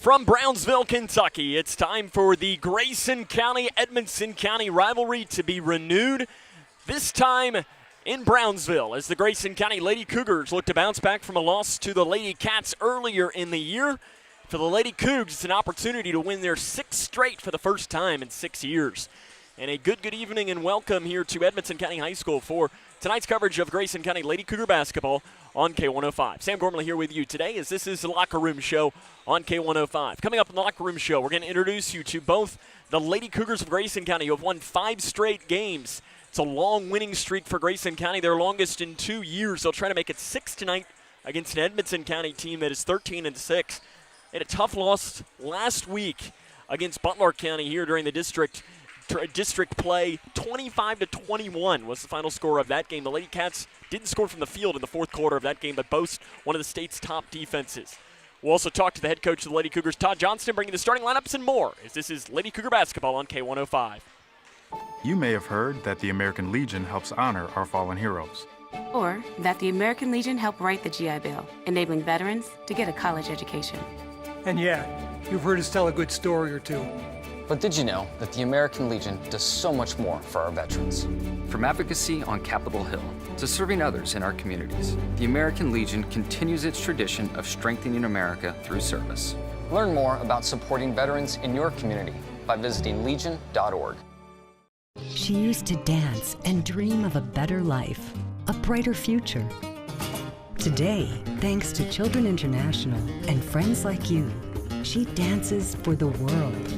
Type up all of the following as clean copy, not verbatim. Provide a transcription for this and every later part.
From Brownsville, Kentucky, it's time for the Grayson County Edmonson County rivalry to be renewed, this time in Brownsville, as the Grayson County Lady Cougars look to bounce back from a loss to the Lady Cats earlier in the year. For the Lady Cougs, it's an opportunity to win their sixth straight for the first time in 6 years. And a good evening and welcome here to Edmonson County High School for tonight's coverage of Grayson County Lady Cougar basketball on K105. Sam Gormley here with you today as this is the Locker Room Show on K105. Coming up in the Locker Room Show, we're going to introduce you to both the Lady Cougars of Grayson County, who have won 5 straight games. It's a long winning streak for Grayson County, their longest in 2 years. They'll try to make it 6 tonight against an Edmonson County team that is 13-6. They had a tough loss last week against Butler County here during the district play. 25-21 was the final score of that game. The Lady Cats didn't score from the field in the fourth quarter of that game, but boast one of the state's top defenses. We'll also talk to the head coach of the Lady Cougars, Todd Johnston, bringing the starting lineups and more, as this is Lady Cougar basketball on K105. You may have heard that the American Legion helps honor our fallen heroes. Or that the American Legion helped write the GI Bill, enabling veterans to get a college education. And yeah, you've heard us tell a good story or two. But did you know that the American Legion does so much more for our veterans? From advocacy on Capitol Hill to serving others in our communities, the American Legion continues its tradition of strengthening America through service. Learn more about supporting veterans in your community by visiting legion.org. She used to dance and dream of a better life, a brighter future. Today, thanks to Children International and friends like you, she dances for the world.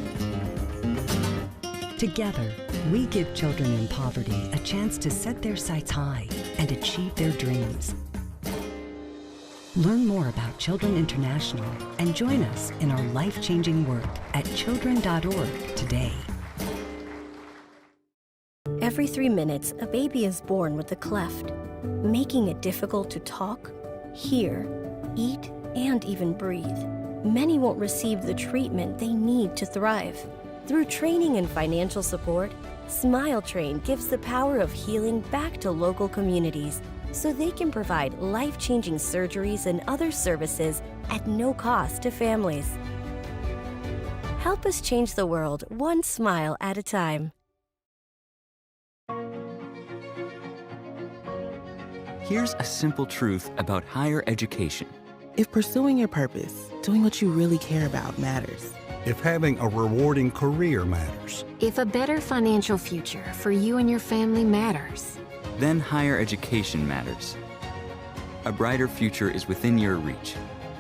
Together, we give children in poverty a chance to set their sights high and achieve their dreams. Learn more about Children International and join us in our life-changing work at children.org today. Every 3 minutes, a baby is born with a cleft, making it difficult to talk, hear, eat, and even breathe. Many won't receive the treatment they need to thrive. Through training and financial support, Smile Train gives the power of healing back to local communities so they can provide life-changing surgeries and other services at no cost to families. Help us change the world one smile at a time. Here's a simple truth about higher education. If pursuing your purpose, doing what you really care about matters. If having a rewarding career matters. If a better financial future for you and your family matters. Then higher education matters. A brighter future is within your reach.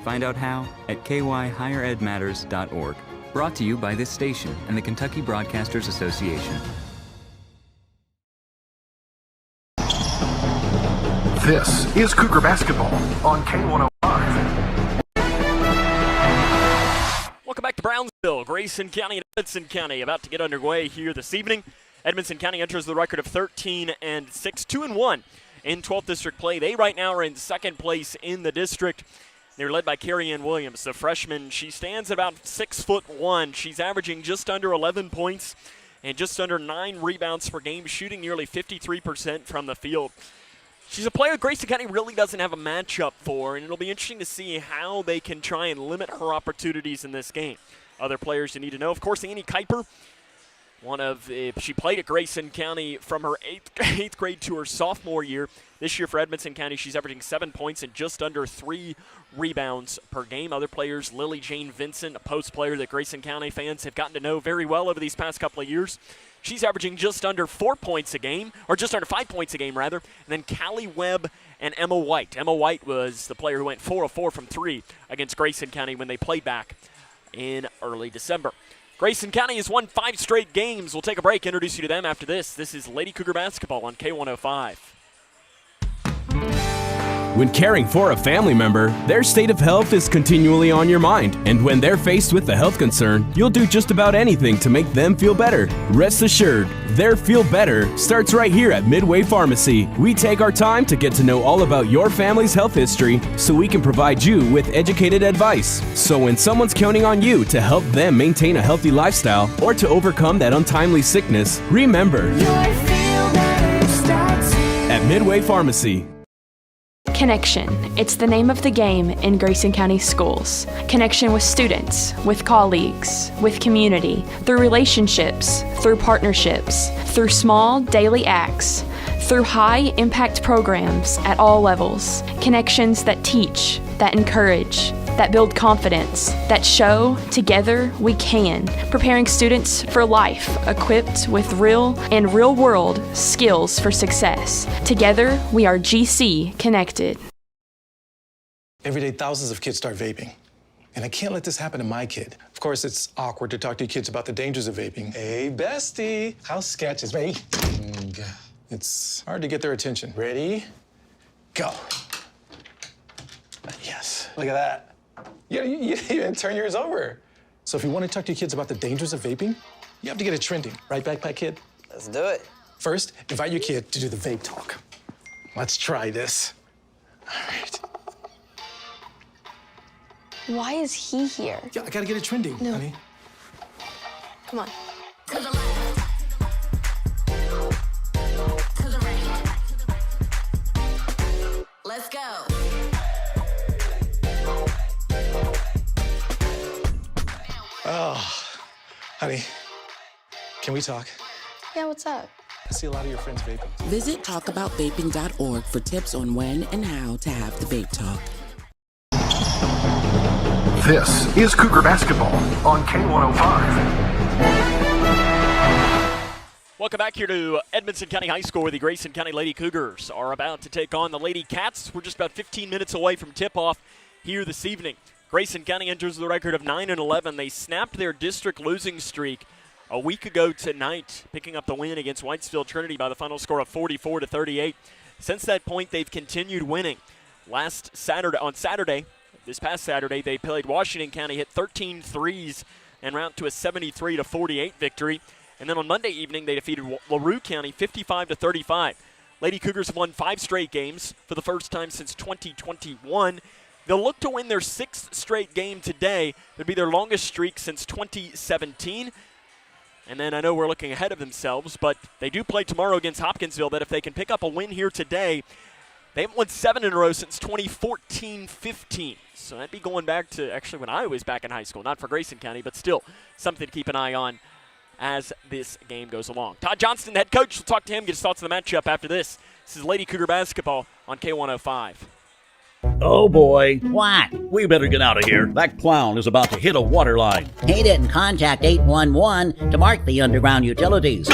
Find out how at kyhigheredmatters.org. Brought to you by this station and the Kentucky Broadcasters Association. This is Cougar basketball on K105. Welcome back to Brownsville. Grayson County and Edmonson County about to get underway here this evening. Edmonson County enters the record of 13-6, 2-1 in 12th district play. They right now are in second place in the district. They're led by Carrie Ann Williams, the freshman. She stands about 6'1". She's averaging just under 11 points and just under 9 rebounds per game, shooting nearly 53% from the field. She's a player Grayson County really doesn't have a matchup for, and it'll be interesting to see how they can try and limit her opportunities in this game. Other players you need to know, of course, Annie Kuiper. She played at Grayson County from her eighth grade to her sophomore year. This year for Edmonson County, she's averaging 7 points and just under 3 rebounds per game. Other players, Lily Jane Vincent, a post player that Grayson County fans have gotten to know very well over these past couple of years. She's averaging just under 4 points a game, or just under 5 points a game, rather. And then Callie Webb and Emma White. Emma White was the player who went 4 of 4 from 3 against Grayson County when they played back in early December. Grayson County has won 5 straight games. We'll take a break, introduce you to them after this. This is Lady Cougar basketball on K105. When caring for a family member, their state of health is continually on your mind. And when they're faced with a health concern, you'll do just about anything to make them feel better. Rest assured, their feel better starts right here at Midway Pharmacy. We take our time to get to know all about your family's health history so we can provide you with educated advice. So when someone's counting on you to help them maintain a healthy lifestyle or to overcome that untimely sickness, remember, your feel better starts here at Midway Pharmacy. Connection. It's the name of the game in Grayson County schools. Connection with students, with colleagues, with community, through relationships, through partnerships, through small daily acts, through high-impact programs at all levels. Connections that teach, that encourage, that build confidence, that show together we can, preparing students for life, equipped with real and real-world skills for success. Together, we are GC Connected. Every day, thousands of kids start vaping. And I can't let this happen to my kid. Of course, it's awkward to talk to your kids about the dangers of vaping. Hey, bestie, how sketch is vaping? It's hard to get their attention. Ready? Go. Yes, look at that. You even turn yours over. So if you want to talk to your kids about the dangers of vaping, you have to get it trending. Right, Backpack Kid? Let's do it. First, invite your kid to do the vape talk. Let's try this. All right. Why is he here? Yeah, I gotta get it trending, honey. Come on. To the left. To the right. Let's go. Oh, honey, can we talk? Yeah, what's up? I see a lot of your friends vaping. Visit talkaboutvaping.org for tips on when and how to have the vape talk. This is Cougar Basketball on K105. Welcome back here to Edmonson County High School, where the Grayson County Lady Cougars are about to take on the Lady Cats. We're just about 15 minutes away from tip-off here this evening. Grayson County enters the record of 9-11. They snapped their district losing streak a week ago tonight, picking up the win against Whitesville Trinity by the final score of 44-38. Since that point, they've continued winning. This past Saturday, they played Washington County, hit 13 threes, and round to a 73-48 victory. And then on Monday evening, they defeated LaRue County 55-35. Lady Cougars have won 5 straight games for the first time since 2021. They'll look to win their 6th straight game today. It'll be their longest streak since 2017. And then I know we're looking ahead of themselves, but they do play tomorrow against Hopkinsville, that if they can pick up a win here today, they haven't won 7 in a row since 2014-15. So that'd be going back to actually when I was back in high school. Not for Grayson County, but still something to keep an eye on as this game goes along. Todd Johnston, the head coach, will talk to him, get his thoughts on the matchup after this. This is Lady Cougar Basketball on K105. Oh boy. What? We better get out of here. That clown is about to hit a water line. He didn't contact 811 to mark the underground utilities.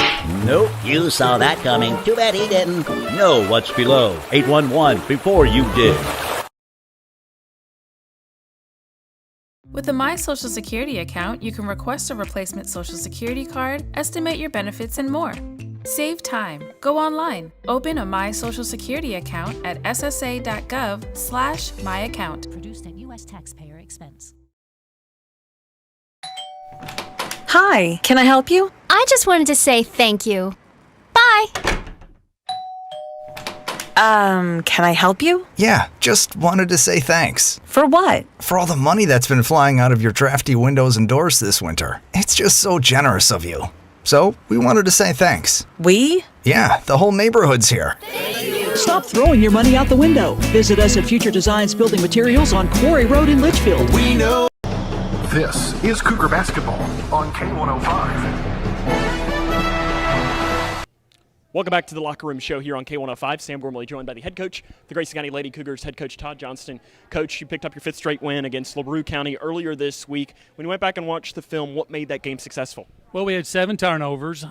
Nope. You saw that coming. Too bad he didn't. Know what's below. 811 before you did. With a My Social Security account, you can request a replacement Social Security card, estimate your benefits, and more. Save time. Go online. Open a My Social Security account at ssa.gov/myaccount. Produced at U.S. taxpayer expense. Hi, can I help you? I just wanted to say thank you. Bye. Can I help you? Yeah, just wanted to say thanks. For what? For all the money that's been flying out of your drafty windows and doors this winter. It's just so generous of you. So, we wanted to say thanks. We? Yeah, the whole neighborhood's here. Stop throwing your money out the window. Visit us at Future Designs Building Materials on Quarry Road in Litchfield. We know. This is Cougar Basketball on K105. Welcome back to the Locker Room Show here on K105. Sam Gormley joined by the head coach, the Grayson County Lady Cougars head coach Todd Johnston. Coach, you picked up your 5th straight win against LaRue County earlier this week. When you went back and watched the film, what made that game successful? Well, we had 7 turnovers,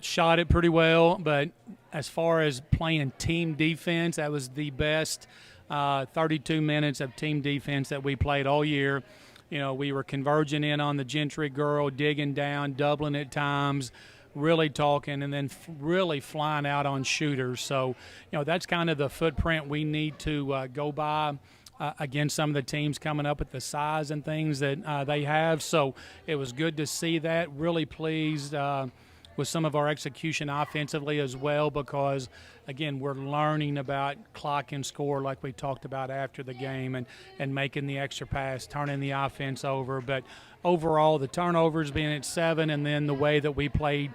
shot it pretty well, but as far as playing team defense, that was the best 32 minutes of team defense that we played all year. You know, we were converging in on the Gentry girl, digging down, doubling at times, really talking, and then really flying out on shooters. So, you know, that's kind of the footprint we need to go by against some of the teams coming up at the size and things that they have. So it was good to see that. Really pleased with some of our execution offensively as well, because, again, we're learning about clock and score like we talked about after the game, and making the extra pass, turning the offense over. But overall, the turnovers being at 7, and then the way that we played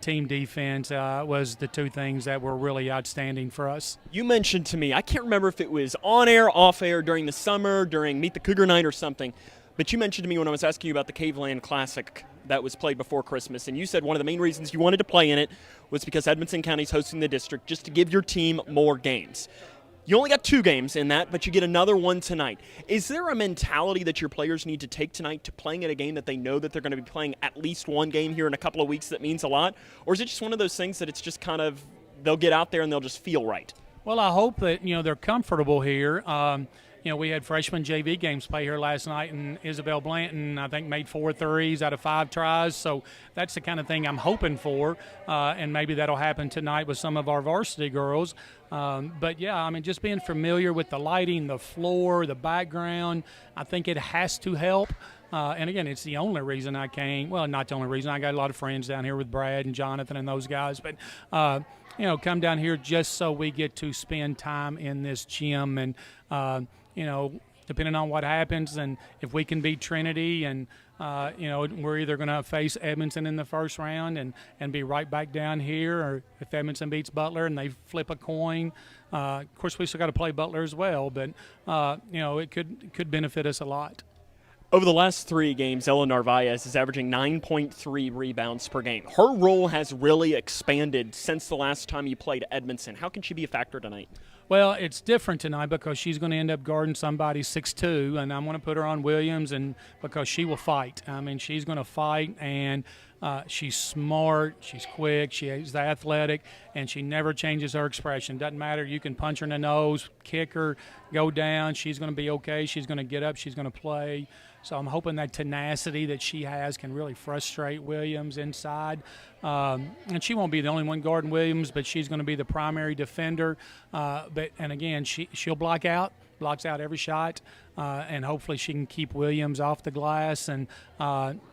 team defense was the two things that were really outstanding for us. You mentioned to me, I can't remember if it was on air, off air, during the summer, during Meet the Cougar Night or something, but you mentioned to me when I was asking you about the Caveland Classic that was played before Christmas, and you said one of the main reasons you wanted to play in it was because Edmonson County's hosting the district just to give your team more games. You only got 2 games in that, but you get another one tonight. Is there a mentality that your players need to take tonight to playing at a game that they know that they're going to be playing at least one game here in a couple of weeks that means a lot? Or is it just one of those things that it's just kind of they'll get out there and they'll just feel right? Well, I hope that, they're comfortable here. We had freshman JV games play here last night, and Isabel Blanton, I think, made 4 threes out of 5 tries. So that's the kind of thing I'm hoping for, and maybe that'll happen tonight with some of our varsity girls. But, yeah, just being familiar with the lighting, the floor, the background, I think it has to help. And, again, it's the only reason I came. Well, not the only reason. I got a lot of friends down here with Brad and Jonathan and those guys. But, come down here just so we get to spend time in this gym and, depending on what happens and if we can beat Trinity and, we're either going to face Edmonton in the first round and be right back down here, or if Edmonton beats Butler and they flip a coin. Of course, we still got to play Butler as well, but, it could benefit us a lot. Over the last 3 games, Ella Narvaez is averaging 9.3 rebounds per game. Her role has really expanded since the last time you played Edmonton. How can she be a factor tonight? Well, it's different tonight because she's going to end up guarding somebody 6'2", and I'm going to put her on Williams, and because she will fight. She's going to fight, and she's smart, she's quick, she's athletic, and she never changes her expression. Doesn't matter. You can punch her in the nose, kick her, go down. She's going to be okay. She's going to get up. She's going to play. So I'm hoping that tenacity that she has can really frustrate Williams inside. And she won't be the only one guarding Williams, but she's going to be the primary defender. And again, she'll blocks out every shot, and hopefully she can keep Williams off the glass. And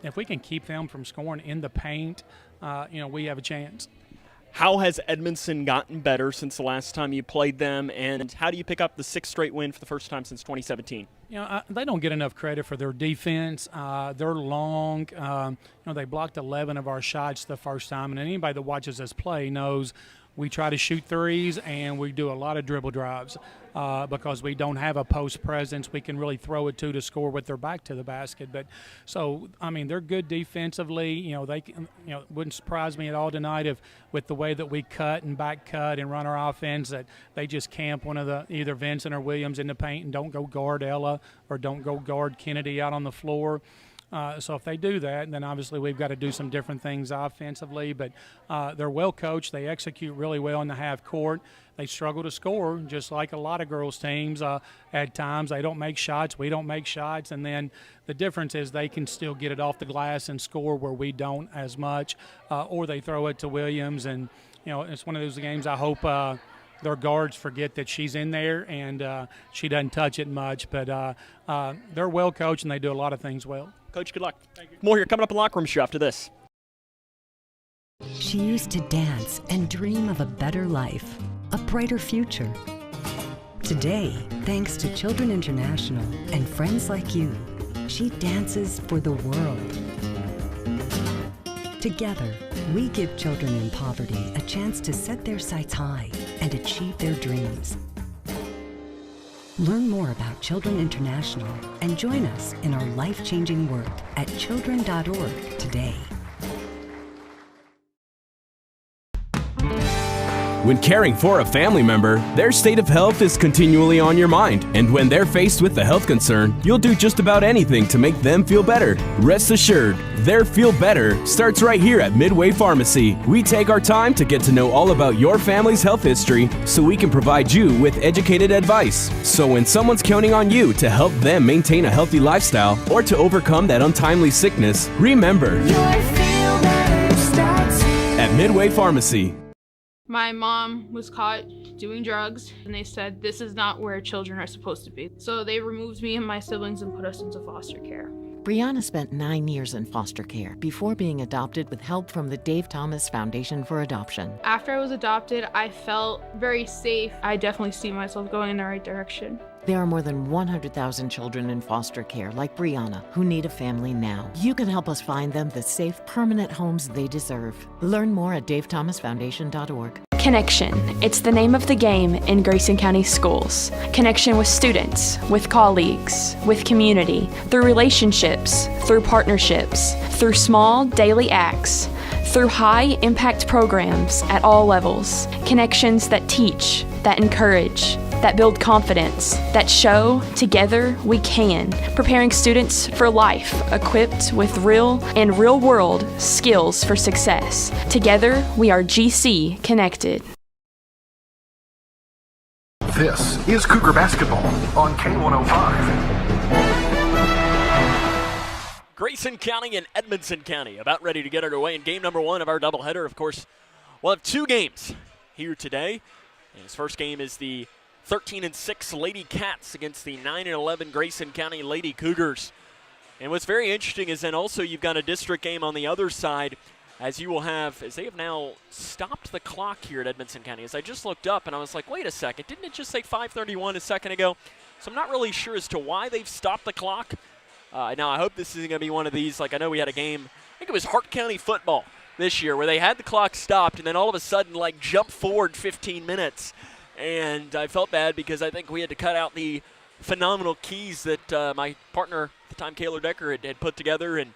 if we can keep them from scoring in the paint, we have a chance. How has Edmonton gotten better since the last time you played them, and how do you pick up the 6th straight win for the first time since 2017? They don't get enough credit for their defense. They're long. They blocked 11 of our shots the first time, and anybody that watches us play knows we try to shoot threes and we do a lot of dribble drives because we don't have a post presence we can really throw it to score with their back to the basket. But so they're good defensively. They wouldn't surprise me at all tonight if with the way that we cut and back cut and run our offense that they just camp one of the either Vincent or Williams in the paint and don't go guard Ella or don't go guard Kennedy out on the floor. So if they do that, then obviously we've got to do some different things offensively. But they're well coached. They execute really well in the half court. They struggle to score, just like a lot of girls' teams. At times they don't make shots. We don't make shots. And then the difference is they can still get it off the glass and score where we don't as much. Or they throw it to Williams. And, it's one of those games I hope their guards forget that she's in there and she doesn't touch it much. But they're well coached and they do a lot of things well. Coach, good luck. Thank you. More here coming up in Locker Room Show after this. She used to dance and dream of a better life, a brighter future. Today, thanks to Children International and friends like you, she dances for the world. Together, we give children in poverty a chance to set their sights high and achieve their dreams. Learn more about Children International and join us in our life-changing work at children.org today. When caring for a family member, their state of health is continually on your mind. And when they're faced with a health concern, you'll do just about anything to make them feel better. Rest assured, their feel better starts right here at Midway Pharmacy. We take our time to get to know all about your family's health history so we can provide you with educated advice. So when someone's counting on you to help them maintain a healthy lifestyle or to overcome that untimely sickness, remember, your feel better starts here at Midway Pharmacy. My mom was caught doing drugs, and they said this is not where children are supposed to be. So they removed me and my siblings and put us into foster care. Brianna spent 9 years in foster care before being adopted with help from the Dave Thomas Foundation for Adoption. After I was adopted, I felt very safe. I definitely see myself going in the right direction. There are more than 100,000 children in foster care like Brianna who need a family now. You can help us find them the safe, permanent homes they deserve. Learn more at davethomasfoundation.org. Connection. It's the name of the game in Grayson County schools. Connection with students, with colleagues, with community, through relationships, through partnerships, through small daily acts, through high-impact programs at all levels. Connections that teach, that encourage, that build confidence, that show together we can, preparing students for life, equipped with real and real-world skills for success. Together, we are GC Connected. This is Cougar Basketball on K105. Grayson County and Edmonson County about ready to get underway in game number 1 of our doubleheader. Of course, we'll have 2 games here today. And his first game is the 13-6 Lady Cats against the 9-11 Grayson County Lady Cougars. And what's very interesting is then also you've got a district game on the other side, as you will have, as they have now stopped the clock here at Edmonson County. As I just looked up and I was like, wait a second, didn't it just say 5:31 a second ago? So I'm not really sure as to why they've stopped the clock. Now I hope this isn't going to be one of these, like I know we had a game, I think it was Hart County football this year, where they had the clock stopped and then all of a sudden like jump forward 15 minutes. And I felt bad because I think we had to cut out the phenomenal keys that my partner at the time, Kaylor Decker, had put together, and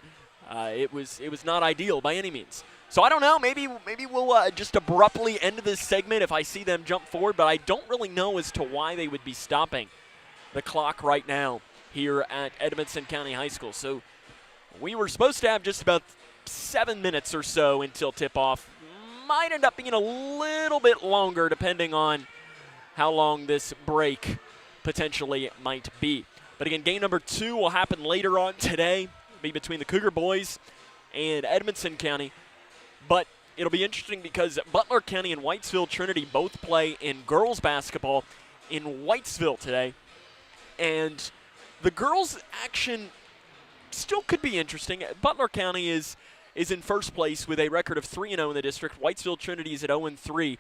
it was not ideal by any means. So I don't know. Maybe we'll just abruptly end this segment if I see them jump forward, but I don't really know as to why they would be stopping the clock right now here at Edmonson County High School. So we were supposed to have just about 7 minutes or so until tip-off. Might end up being a little bit longer depending on how long this break potentially might be. But again, game number 2 will happen later on today. It'll be between the Cougar boys and Edmonson County. But it'll be interesting because Butler County and Whitesville Trinity both play in girls basketball in Whitesville today. And the girls' action still could be interesting. Butler County is in first place with a record of 3-0 in the district. Whitesville Trinity is at 0-3.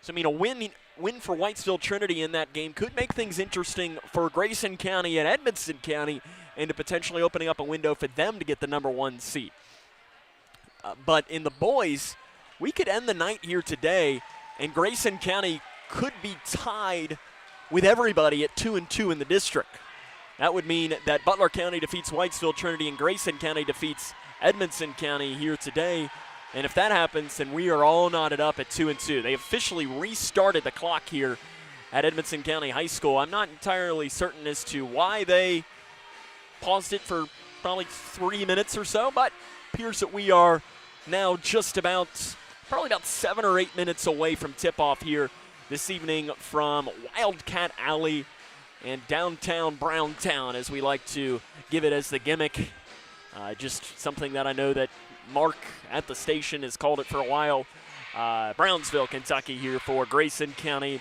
So, I mean, a win for Whitesville Trinity in that game could make things interesting for Grayson County and Edmonson County, and to potentially opening up a window for them to get the number 1 seed. But in the boys, we could end the night here today, and Grayson County could be tied with everybody at 2-2 in the district. That would mean that Butler County defeats Whitesville Trinity and Grayson County defeats Edmonson County here today. And if that happens, then we are all knotted up at 2-2. They officially restarted the clock here at Edmonson County High School. I'm not entirely certain as to why they paused it for probably 3 minutes or so, but it appears that we are now just about, probably about 7 or 8 minutes away from tip-off here this evening from Wildcat Alley and downtown Browntown, as we like to give it as the gimmick. Just something that I know that Mark at the station has called it for a while. Brownsville, Kentucky here for Grayson County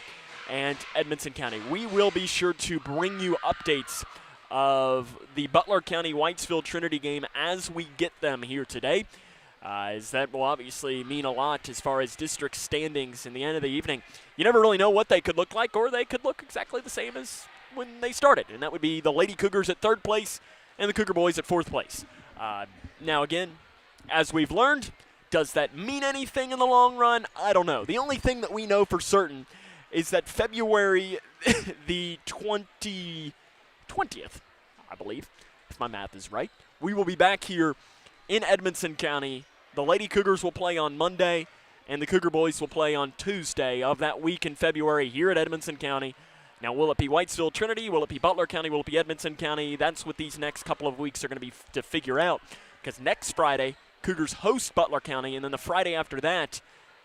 and Edmonson County. We will be sure to bring you updates of the Butler County Whitesville Trinity game as we get them here today, as that will obviously mean a lot as far as district standings in the end of the evening. You never really know what they could look like, or they could look exactly the same as when they started, and that would be the Lady Cougars at 3rd place and the Cougar boys at 4th place. Now again, as we've learned, does that mean anything in the long run? I don't know. The only thing that we know for certain is that February the 20th, I believe, if my math is right, we will be back here in Edmonson County. The Lady Cougars will play on Monday, and the Cougar boys will play on Tuesday of that week in February here at Edmonson County. Now, will it be Whitesville Trinity? Will it be Butler County? Will it be Edmonson County? That's what these next couple of weeks are going to be to figure out, because next Friday, Cougars host Butler County, and then the Friday after that,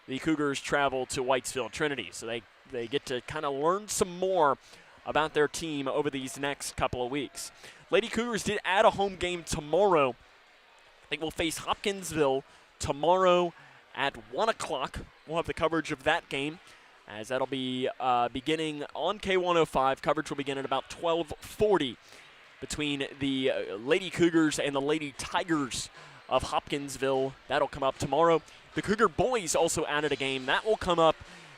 the Cougars travel to Whitesville Trinity. So they get to kind of learn some more about their team over these next couple of weeks. Lady Cougars did add a home game tomorrow. I think we'll face Hopkinsville tomorrow at 1 o'clock. We'll have the coverage of that game, as that'll be beginning on K105. Coverage will begin at about 12:40 between the Lady Cougars and the Lady Tigers of Hopkinsville. That'll come up tomorrow. The Cougar boys also added a game. That will come up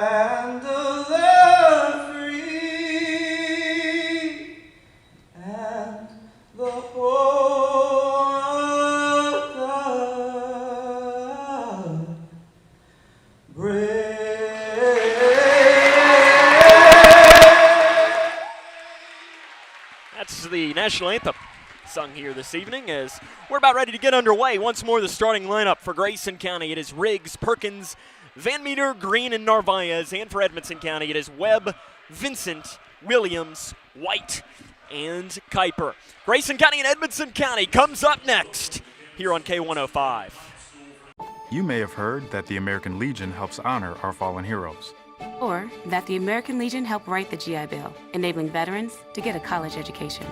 back. That's the national anthem sung here this evening as we're about ready to get underway. Once more, the starting lineup for Grayson County. It is Riggs, Perkins, Van Meter, Green, and Narvaez. And for Edmonson County, it is Webb, Vincent, Williams, White, and Kuiper. Grayson County and Edmonson County comes up next here on K105. You may have heard that the American Legion helps honor our fallen heroes. Or that the American Legion helped write the GI Bill, enabling veterans to get a college education.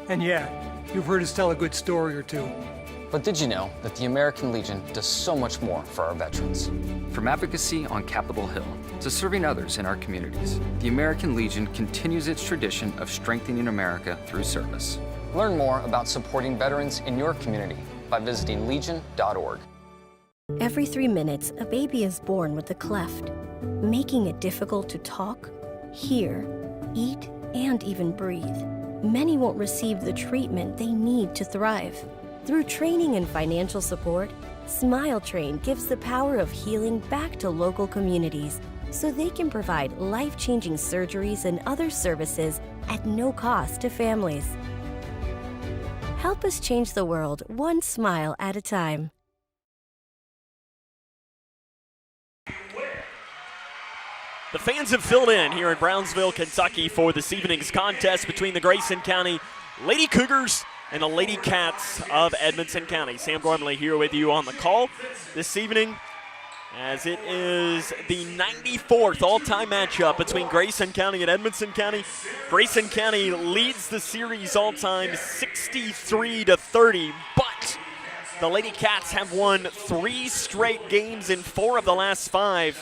And yeah, you've heard us tell a good story or two. But did you know that the American Legion does so much more for our veterans? From advocacy on Capitol Hill to serving others in our communities, the American Legion continues its tradition of strengthening America through service. Learn more about supporting veterans in your community by visiting legion.org. Every 3 minutes, a baby is born with a cleft, making it difficult to talk, hear, eat, and even breathe. Many won't receive the treatment they need to thrive. Through training and financial support, Smile Train gives the power of healing back to local communities so they can provide life-changing surgeries and other services at no cost to families. Help us change the world one smile at a time. The fans have filled in here in Brownsville, Kentucky for this evening's contest between the Grayson County Lady Cougars and the Lady Cats of Edmonson County. Sam Gormley here with you on the call this evening as it is the 94th all-time matchup between Grayson County and Edmonson County. Grayson County leads the series all-time 63-30, but the Lady Cats have won 3 straight games in 4 of the last 5.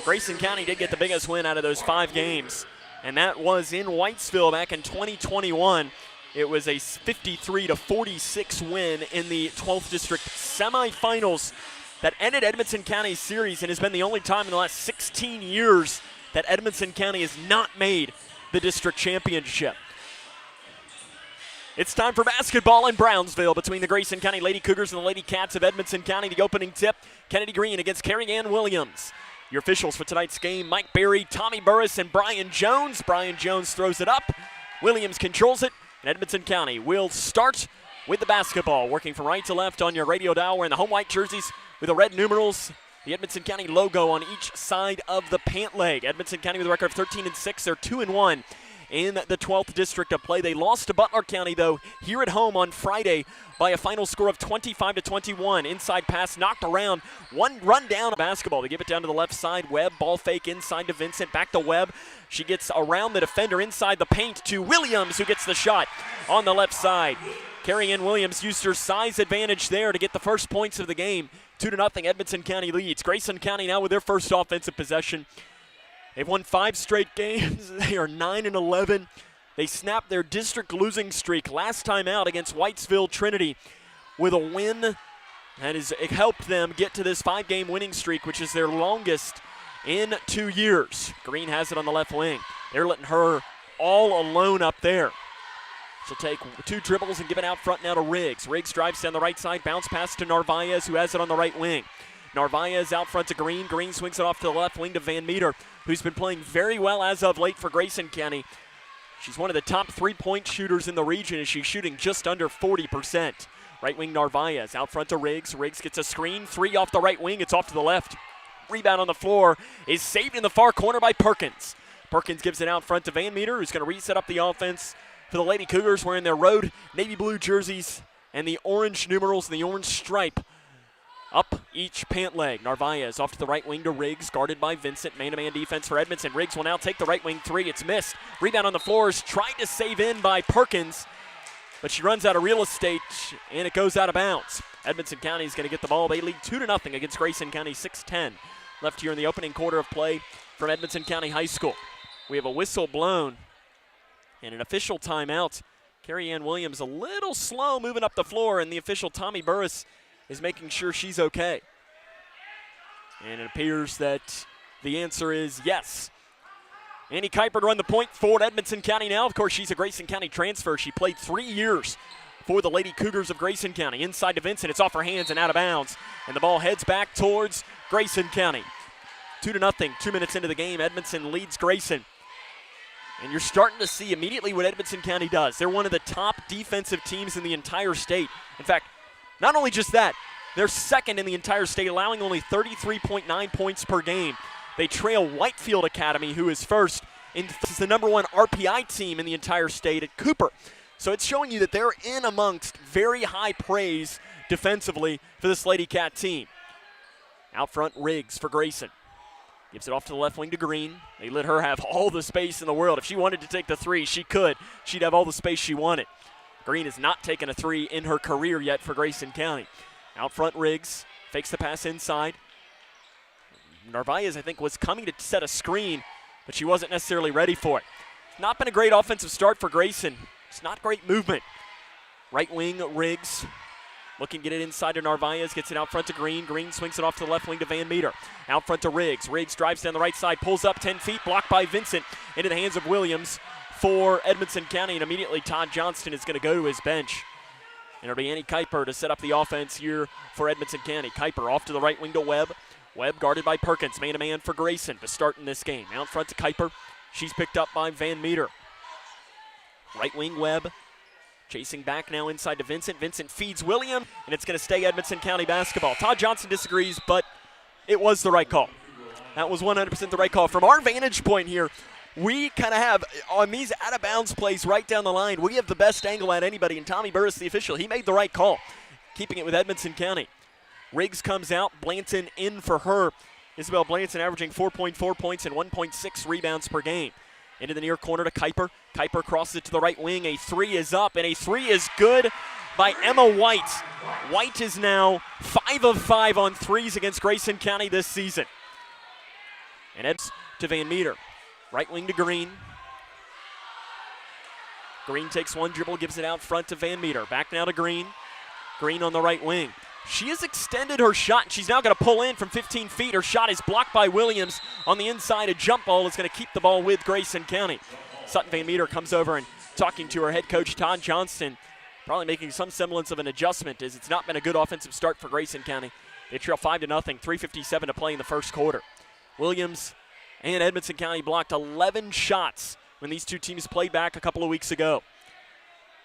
Grayson County did get the biggest win out of those 5 games, and that was in Whitesville back in 2021. It was a 53-46 win in the 12th District semifinals that ended Edmonson County's series and has been the only time in the last 16 years that Edmonson County has not made the district championship. It's time for basketball in Brownsville between the Grayson County Lady Cougars and the Lady Cats of Edmonson County. The opening tip, Kennedy Green against Carrie Ann Williams. Your officials for tonight's game, Mike Berry, Tommy Burris, and Brian Jones. Brian Jones throws it up. Williams controls it, and Edmonton County will start with the basketball. Working from right to left on your radio dial. We're in the home white jerseys with the red numerals, the Edmonton County logo on each side of the pant leg. Edmonton County with a record of 13-6. They're 2-1 in the 12th District of play. They lost to Butler County, though, here at home on Friday by a final score of 25-21. Inside pass knocked around. One run down basketball. They give it down to the left side. Webb, ball fake inside to Vincent. Back to Webb. She gets around the defender inside the paint to Williams, who gets the shot on the left side. Carrie Ann Williams used her size advantage there to get the first points of the game. 2-0, Edmonton County leads. Grayson County now with their first offensive possession. They've won 5 straight games. They are 9-11. They snapped their district losing streak last time out against Whitesville Trinity with a win that has helped them get to this 5-game winning streak, which is their longest in 2 years. Green has it on the left wing. They're letting her all alone up there. She'll take 2 dribbles and give it out front now to Riggs. Riggs drives down the right side, bounce pass to Narvaez, who has it on the right wing. Narvaez out front to Green. Green swings it off to the left wing to Van Meter, who's been playing very well as of late for Grayson County. She's one of the top 3-point shooters in the region as she's shooting just under 40%. Right wing Narvaez out front to Riggs. Riggs gets a screen. 3 off the right wing. It's off to the left. Rebound on the floor is saved in the far corner by Perkins. Perkins gives it out front to Van Meter, who's going to reset up the offense for the Lady Cougars wearing their road navy blue jerseys and the orange numerals and the orange stripe up each pant leg. Narvaez off to the right wing to Riggs, guarded by Vincent. Man-to-man defense for Edmonton. Riggs will now take the right wing 3. It's missed. Rebound on the floor is tried to save in by Perkins, but she runs out of real estate, and it goes out of bounds. Edmonton County is going to get the ball. They lead 2-0 against Grayson County, 6-10. Left here in the opening quarter of play from Edmonton County High School. We have a whistle blown and an official timeout. Carrie Ann Williams a little slow moving up the floor, and the official Tommy Burris is making sure she's okay. And it appears that the answer is yes. Annie Kuiper to run the point for Edmonton County now. Of course, she's a Grayson County transfer. She played 3 years for the Lady Cougars of Grayson County. Inside to Vincent. It's off her hands and out of bounds. And the ball heads back towards Grayson County. 2-0, 2 minutes into the game. Edmonton leads Grayson. And you're starting to see immediately what Edmonson County does. They're one of the top defensive teams in the entire state. In fact, not only just that, they're second in the entire state, allowing only 33.9 points per game. They trail Whitefield Academy, who is first. This is the number 1 RPI team in the entire state at Cooper. So it's showing you that they're in amongst very high praise defensively for this Lady Cat team. Out front, Riggs for Grayson. Gives it off to the left wing to Green. They let her have all the space in the world. If she wanted to take the three, she could. She'd have all the space she wanted. Green has not taken a three in her career yet for Grayson County. Out front, Riggs fakes the pass inside. Narvaez, I think, was coming to set a screen, but she wasn't necessarily ready for it. Not been a great offensive start for Grayson. It's not great movement. Right wing, Riggs. Looking to get it inside to Narvaez, gets it out front to Green. Green swings it off to the left wing to Van Meter. Out front to Riggs. Riggs drives down the right side, pulls up 10 feet, blocked by Vincent into the hands of Williams for Edmonson County, and immediately Todd Johnston is going to go to his bench. And it'll be Annie Kuiper to set up the offense here for Edmonson County. Kuiper off to the right wing to Webb. Webb guarded by Perkins, man-to-man for Grayson to start in this game. Out front to Kuiper. She's picked up by Van Meter. Right wing, Webb. Chasing back now inside to Vincent. Vincent feeds William, and it's going to stay Edmonson County basketball. Todd Johnson disagrees, but it was the right call. That was 100% the right call. From our vantage point here, we kind of have, on these out-of-bounds plays right down the line, we have the best angle at anybody, and Tommy Burris, the official, he made the right call, keeping it with Edmonson County. Riggs comes out, Blanton in for her. Isabel Blanton averaging 4.4 points and 1.6 rebounds per game. Into the near corner to Kuiper. Kuiper crosses it to the right wing. A three is up, and a three is good by Emma White. White is now 5 of 5 on threes against Grayson County this season. And it's to Van Meter. Right wing to Green. Green takes one dribble, gives it out front to Van Meter. Back now to Green. Green on the right wing. She has extended her shot, and she's now going to pull in from 15 feet. Her shot is blocked by Williams on the inside. A jump ball is going to keep the ball with Grayson County. Sutton Van Meter comes over and talking to her head coach, Todd Johnston, probably making some semblance of an adjustment, as it's not been a good offensive start for Grayson County. They trail 5-0, 3:57 to play in the first quarter. Williams and Edmonson County blocked 11 shots when these two teams played back a couple of weeks ago.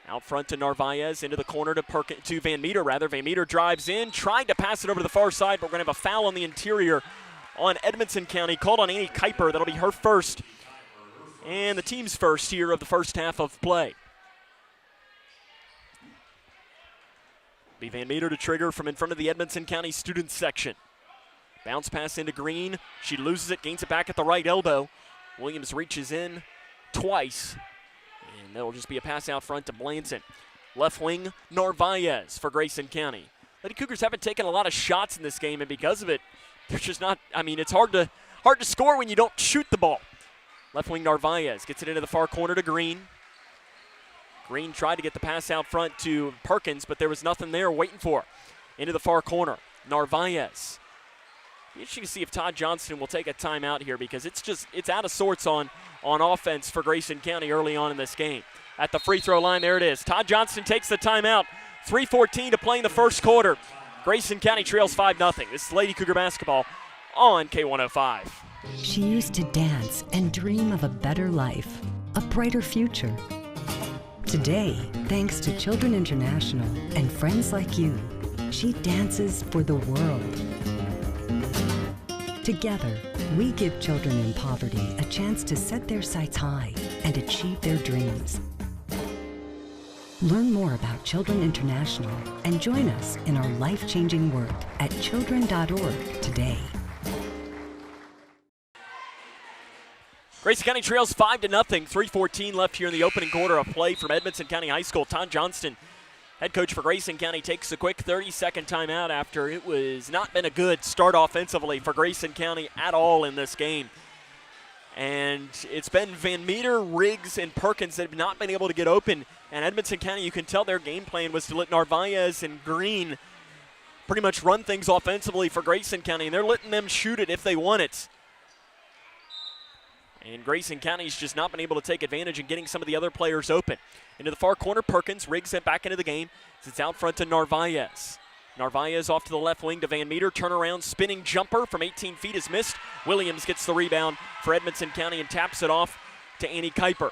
Out front to Narvaez, into the corner to Van Meter, rather. Van Meter drives in, tried to pass it over to the far side, but we're going to have a foul on the interior on Edmonson County, called on Annie Kuiper. That'll be her first, and the team's first here of the first half of play. Be Van Meter to trigger from in front of the Edmonson County student section. Bounce pass into Green. She loses it, gains it back at the right elbow. Williams reaches in twice. And that'll just be a pass out front to Blanton. Left wing, Narvaez for Grayson County. Lady Cougars haven't taken a lot of shots in this game, and because of it, they're just not, it's hard to score when you don't shoot the ball. Left wing, Narvaez gets it into the far corner to Green. Green tried to get the pass out front to Perkins, but there was nothing there waiting for her. Into the far corner, Narvaez. Interesting to see if Todd Johnston will take a timeout here, because it's out of sorts on offense for Grayson County early on in this game. At the free throw line, there it is. Todd Johnston takes the timeout. 3:14 to play in the first quarter. Grayson County trails 5-0. This is Lady Cougar basketball on K105. She used to dance and dream of a better life, a brighter future. Today, thanks to Children International and friends like you, she dances for the world. Together, we give children in poverty a chance to set their sights high and achieve their dreams. Learn more about Children International and join us in our life-changing work at children.org today. Grayson County trails 5-0, 3:14 left here in the opening quarter of play from Edmonson County High School. Todd Johnston, head coach for Grayson County, takes a quick 30-second timeout after it was not been a good start offensively for Grayson County at all in this game. And it's been Van Meter, Riggs, and Perkins that have not been able to get open. And Edmonson County, you can tell their game plan was to let Narvaez and Green pretty much run things offensively for Grayson County, and they're letting them shoot it if they want it. And Grayson County's just not been able to take advantage in getting some of the other players open. Into the far corner, Perkins. Riggs sent back into the game. It's out front to Narvaez. Narvaez off to the left wing to Van Meter. Turnaround, spinning jumper from 18 feet is missed. Williams gets the rebound for Edmonson County and taps it off to Annie Kuiper.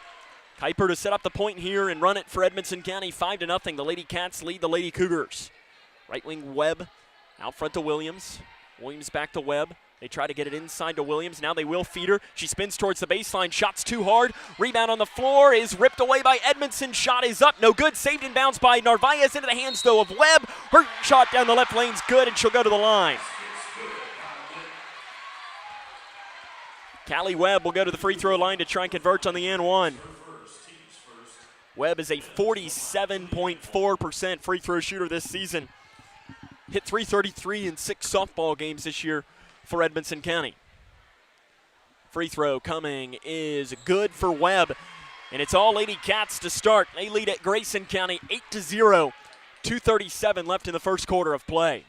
Kuiper to set up the point here and run it for Edmonson County, 5-0. The Lady Cats lead the Lady Cougars. Right wing Webb out front to Williams. Williams back to Webb. They try to get it inside to Williams. Now they will feed her. She spins towards the baseline. Shot's too hard. Rebound on the floor is ripped away by Edmondson. Shot is up. No good. Saved in bounds by Narvaez into the hands, though, of Webb. Her shot down the left lane's good, and she'll go to the line. Callie Webb will go to the free throw line to try and convert on the N1. Webb is a 47.4% free throw shooter this season. Hit .333 in 6 softball games this year for Edmonson County. Free throw coming is good for Webb, and it's all Lady Cats to start. They lead at Grayson County 8-0. 2:37 left in the first quarter of play.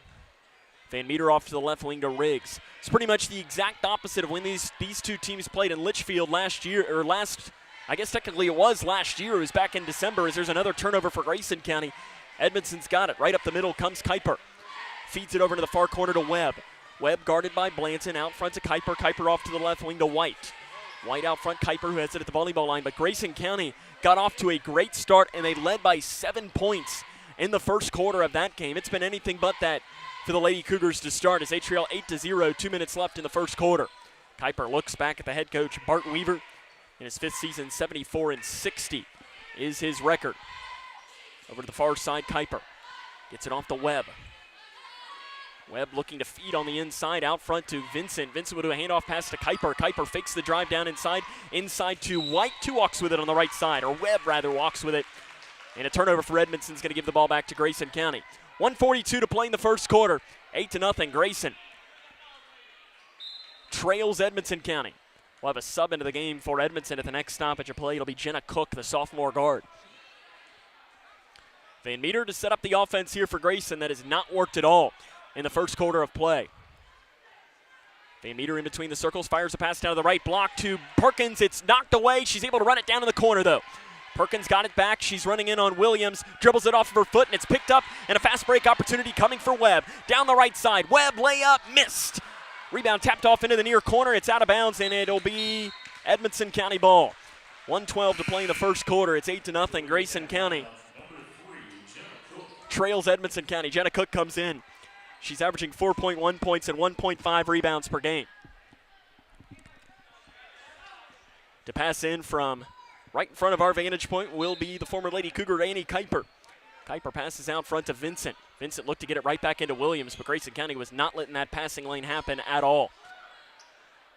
Van Meter off to the left wing to Riggs. It's pretty much the exact opposite of when these two teams played in Litchfield I guess technically it was last year. It was back in December as there's another turnover for Grayson County. Edmondson's got it. Right up the middle comes Kuiper. Feeds it over to the far corner to Webb. Webb guarded by Blanton, out front to Kuiper. Kuiper off to the left wing to White. White out front, Kuiper who has it at the volleyball line. But Grayson County got off to a great start, and they led by 7 points in the first quarter of that game. It's been anything but that for the Lady Cougars to start as they trail 8-0, 2 minutes left in the first quarter. Kuiper looks back at the head coach, Bart Weaver. In his 5th season, 74-60 is his record. Over to the far side, Kuiper gets it off to Webb. Webb looking to feed on the inside, out front to Vincent. Vincent will do a handoff pass to Kuiper. Kuiper fakes the drive down inside to White. Two walks with it on the right side, or Webb rather walks with it. And a turnover for Edmondson's going to give the ball back to Grayson County. 1:42 to play in the first quarter. 8-0. Grayson trails Edmonson County. We'll have a sub into the game for Edmonson at the next stoppage of play. It'll be Jenna Cook, the sophomore guard. Van Meter to set up the offense here for Grayson. That has not worked at all in the first quarter of play. Van Meter in between the circles, fires a pass down to the right block to Perkins. It's knocked away. She's able to run it down in the corner, though. Perkins got it back. She's running in on Williams, dribbles it off of her foot, and it's picked up, and a fast break opportunity coming for Webb. Down the right side, Webb layup, missed. Rebound tapped off into the near corner. It's out of bounds, and it'll be Edmonson County ball. 1:12 to play in the first quarter. It's 8-0. Grayson County trails Edmonson County. Jenna Cook comes in. She's averaging 4.1 points and 1.5 rebounds per game. To pass in from right in front of our vantage point will be the former Lady Cougar, Annie Kuiper. Kuiper passes out front to Vincent. Vincent looked to get it right back into Williams, but Grayson County was not letting that passing lane happen at all.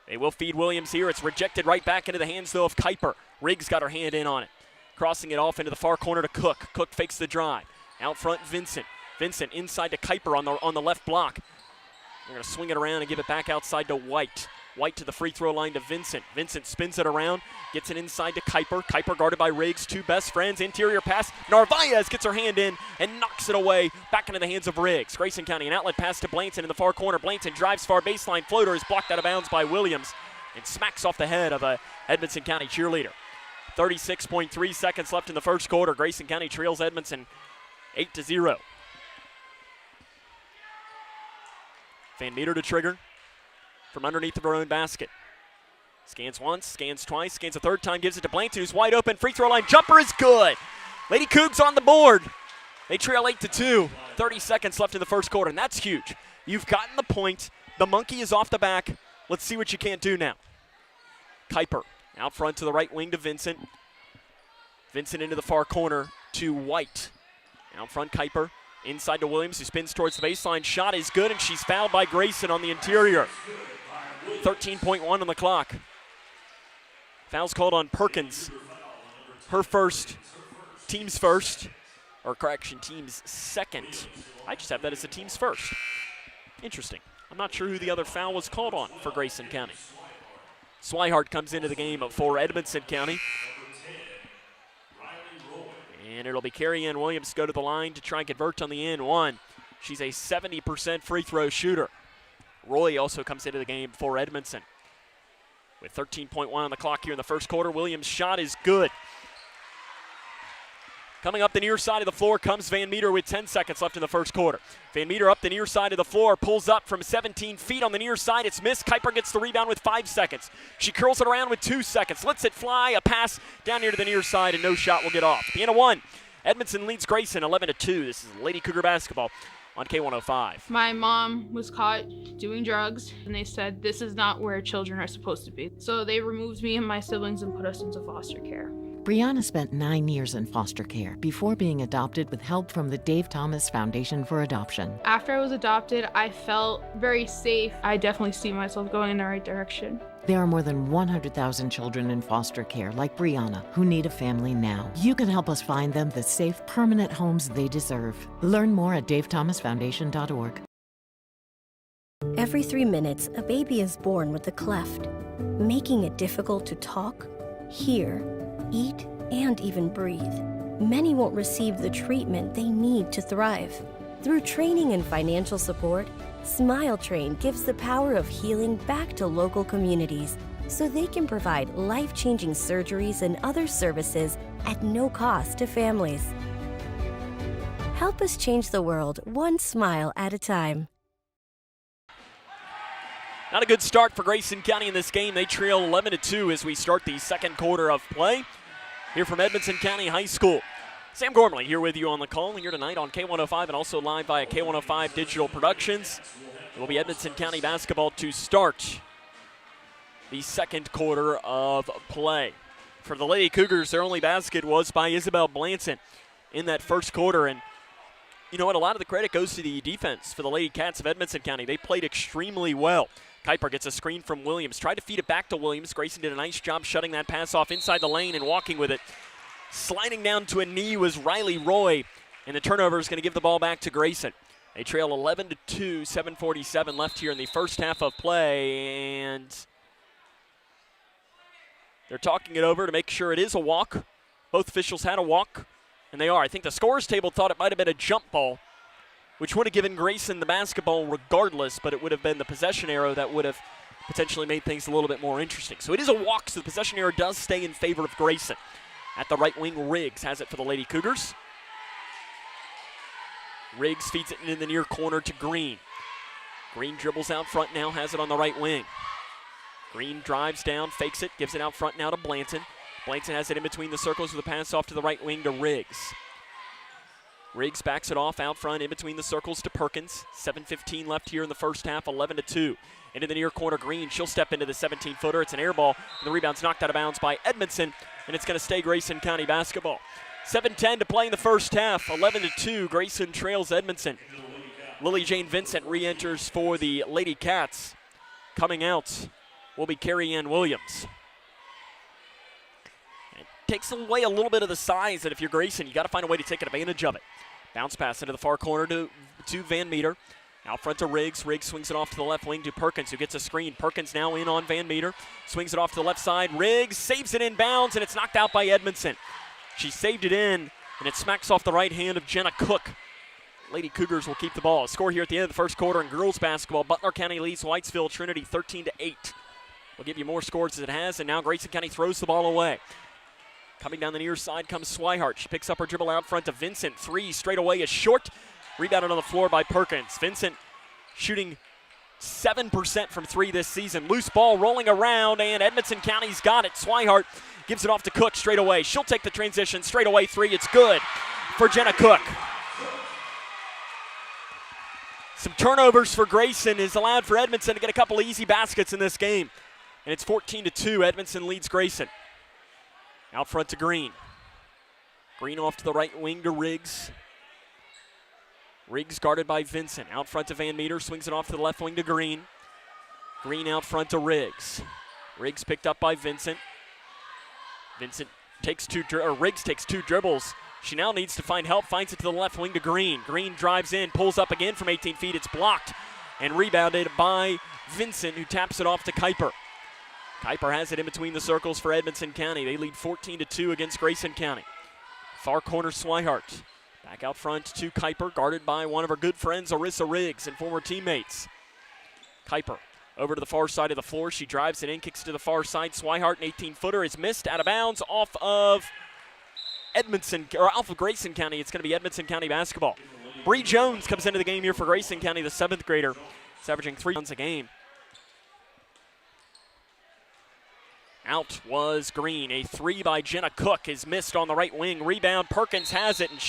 They will feed Williams here. It's rejected right back into the hands, though, of Kuiper. Riggs got her hand in on it. Crossing it off into the far corner to Cook. Cook fakes the drive. Out front, Vincent. Vincent inside to Kuiper on the left block. They're going to swing it around and give it back outside to White. White to the free throw line to Vincent. Vincent spins it around, gets it inside to Kuiper. Kuiper guarded by Riggs, two best friends. Interior pass. Narvaez gets her hand in and knocks it away back into the hands of Riggs. Grayson County, an outlet pass to Blanton in the far corner. Blanton drives far baseline. Floater is blocked out of bounds by Williams and smacks off the head of a Edmonson County cheerleader. 36.3 seconds left in the first quarter. Grayson County trails Edmonton 8-0. Van Meter to trigger from underneath of her own basket. Scans once, scans twice, scans a third time, gives it to Blanton, who's wide open. Free throw line jumper is good. Lady Cougs on the board. They trail 8-2. 30 seconds left in the first quarter, and that's huge. You've gotten the point. The monkey is off the back. Let's see what you can't do now. Kuiper out front to the right wing to Vincent. Vincent into the far corner to White. Out front, Kuiper. Inside to Williams, who spins towards the baseline. Shot is good, and she's fouled by Grayson on the interior. 13.1 on the clock. Foul's called on Perkins. Her first, team's first, or correction, team's second. I just have that as the team's first. Interesting. I'm not sure who the other foul was called on for Grayson County. Swihart comes into the game for Edmonson County. And it'll be Carrie Ann Williams go to the line to try and convert on the N1. She's a 70% free throw shooter. Roy also comes into the game for Edmonson. With 13.1 on the clock here in the first quarter, Williams' shot is good. Coming up the near side of the floor comes Van Meter with 10 seconds left in the first quarter. Van Meter up the near side of the floor, pulls up from 17 feet on the near side. It's missed. Kuiper gets the rebound with 5 seconds. She curls it around with 2 seconds. Lets it fly. A pass down near to the near side, and no shot will get off. At the end of one, Edmonson leads Grayson 11-2. This is Lady Cougar basketball on K105. My mom was caught doing drugs, and they said this is not where children are supposed to be. So they removed me and my siblings and put us into foster care. Brianna spent 9 years in foster care before being adopted with help from the Dave Thomas Foundation for Adoption. After I was adopted, I felt very safe. I definitely see myself going in the right direction. There are more than 100,000 children in foster care like Brianna who need a family now. You can help us find them the safe, permanent homes they deserve. Learn more at davethomasfoundation.org. Every 3 minutes, a baby is born with a cleft, making it difficult to talk, hear, eat, and even breathe. Many won't receive the treatment they need to thrive. Through training and financial support, Smile Train gives the power of healing back to local communities so they can provide life-changing surgeries and other services at no cost to families. Help us change the world one smile at a time. Not a good start for Grayson County in this game. They trail 11-2 as we start the second quarter of play. Here from Edmonson County High School, Sam Gormley here with you on the call here tonight on K105 and also live via K105 Digital Productions. It will be Edmonson County basketball to start the second quarter of play. For the Lady Cougars, their only basket was by Isabel Blanson in that first quarter. And you know what? A lot of the credit goes to the defense for the Lady Cats of Edmonson County. They played extremely well. Kuiper gets a screen from Williams. Tried to feed it back to Williams. Grayson did a nice job shutting that pass off inside the lane and walking with it. Sliding down to a knee was Riley Roy, and the turnover is going to give the ball back to Grayson. They trail 11-2, 7:47 left here in the first half of play, and they're talking it over to make sure it is a walk. Both officials had a walk, and they are. I think the scorer's table thought it might have been a jump ball, which would have given Grayson the basketball regardless, but it would have been the possession arrow that would have potentially made things a little bit more interesting. So it is a walk, so the possession arrow does stay in favor of Grayson. At the right wing, Riggs has it for the Lady Cougars. Riggs feeds it in the near corner to Green. Green dribbles out front now, has it on the right wing. Green drives down, fakes it, gives it out front now to Blanton. Blanton has it in between the circles with a pass off to the right wing to Riggs. Riggs backs it off out front in between the circles to Perkins. 7:15 left here in the first half, 11-2. Into the near corner, Green. She'll step into the 17-footer. It's an air ball. And the rebound's knocked out of bounds by Edmonson, and it's going to stay Grayson County basketball. 7:10 to play in the first half, 11-2. Grayson trails Edmonson. Lily Jane Vincent re-enters for the Lady Cats. Coming out will be Carrie Ann Williams. It takes away a little bit of the size that if you're Grayson, you got to find a way to take advantage of it. Bounce pass into the far corner to Van Meter. Out front to Riggs. Riggs swings it off to the left wing to Perkins, who gets a screen. Perkins now in on Van Meter. Swings it off to the left side. Riggs saves it in bounds, and it's knocked out by Edmonson. She saved it in, and it smacks off the right hand of Jenna Cook. Lady Cougars will keep the ball. A score here at the end of the first quarter in girls basketball. Butler County leads Whitesville Trinity 13-8. We'll give you more scores as it has, and now Grayson County throws the ball away. Coming down the near side comes Swihart. She picks up her dribble out front to Vincent. Three straight away is short. Rebounded on the floor by Perkins. Vincent shooting 7% from three this season. Loose ball rolling around, and Edmonson County's got it. Swihart gives it off to Cook straight away. She'll take the transition straight away. Three, it's good for Jenna Cook. Some turnovers for Grayson is allowed for Edmonson to get a couple of easy baskets in this game. And it's 14-2. Edmonson leads Grayson. Out front to Green. Green off to the right wing to Riggs. Riggs guarded by Vincent. Out front to Van Meter. Swings it off to the left wing to Green. Green out front to Riggs. Riggs picked up by Vincent. Riggs takes two dribbles. She now needs to find help. Finds it to the left wing to Green. Green drives in. Pulls up again from 18 feet. It's blocked and rebounded by Vincent, who taps it off to Kuiper. Kuiper has it in between the circles for Edmonson County. They lead 14-2 against Grayson County. Far corner, Swihart. Back out front to Kuiper, guarded by one of her good friends, Arissa Riggs, and former teammates. Kuiper over to the far side of the floor. She drives it in, kicks to the far side. Swihart, an 18-footer, is missed, out of bounds, off of Grayson County. It's going to be Edmonson County basketball. Bree Jones comes into the game here for Grayson County, the 7th grader. It's averaging 3 runs a game. Out was Green. A 3 by Jenna Cook is missed on the right wing. Rebound, Perkins has it, and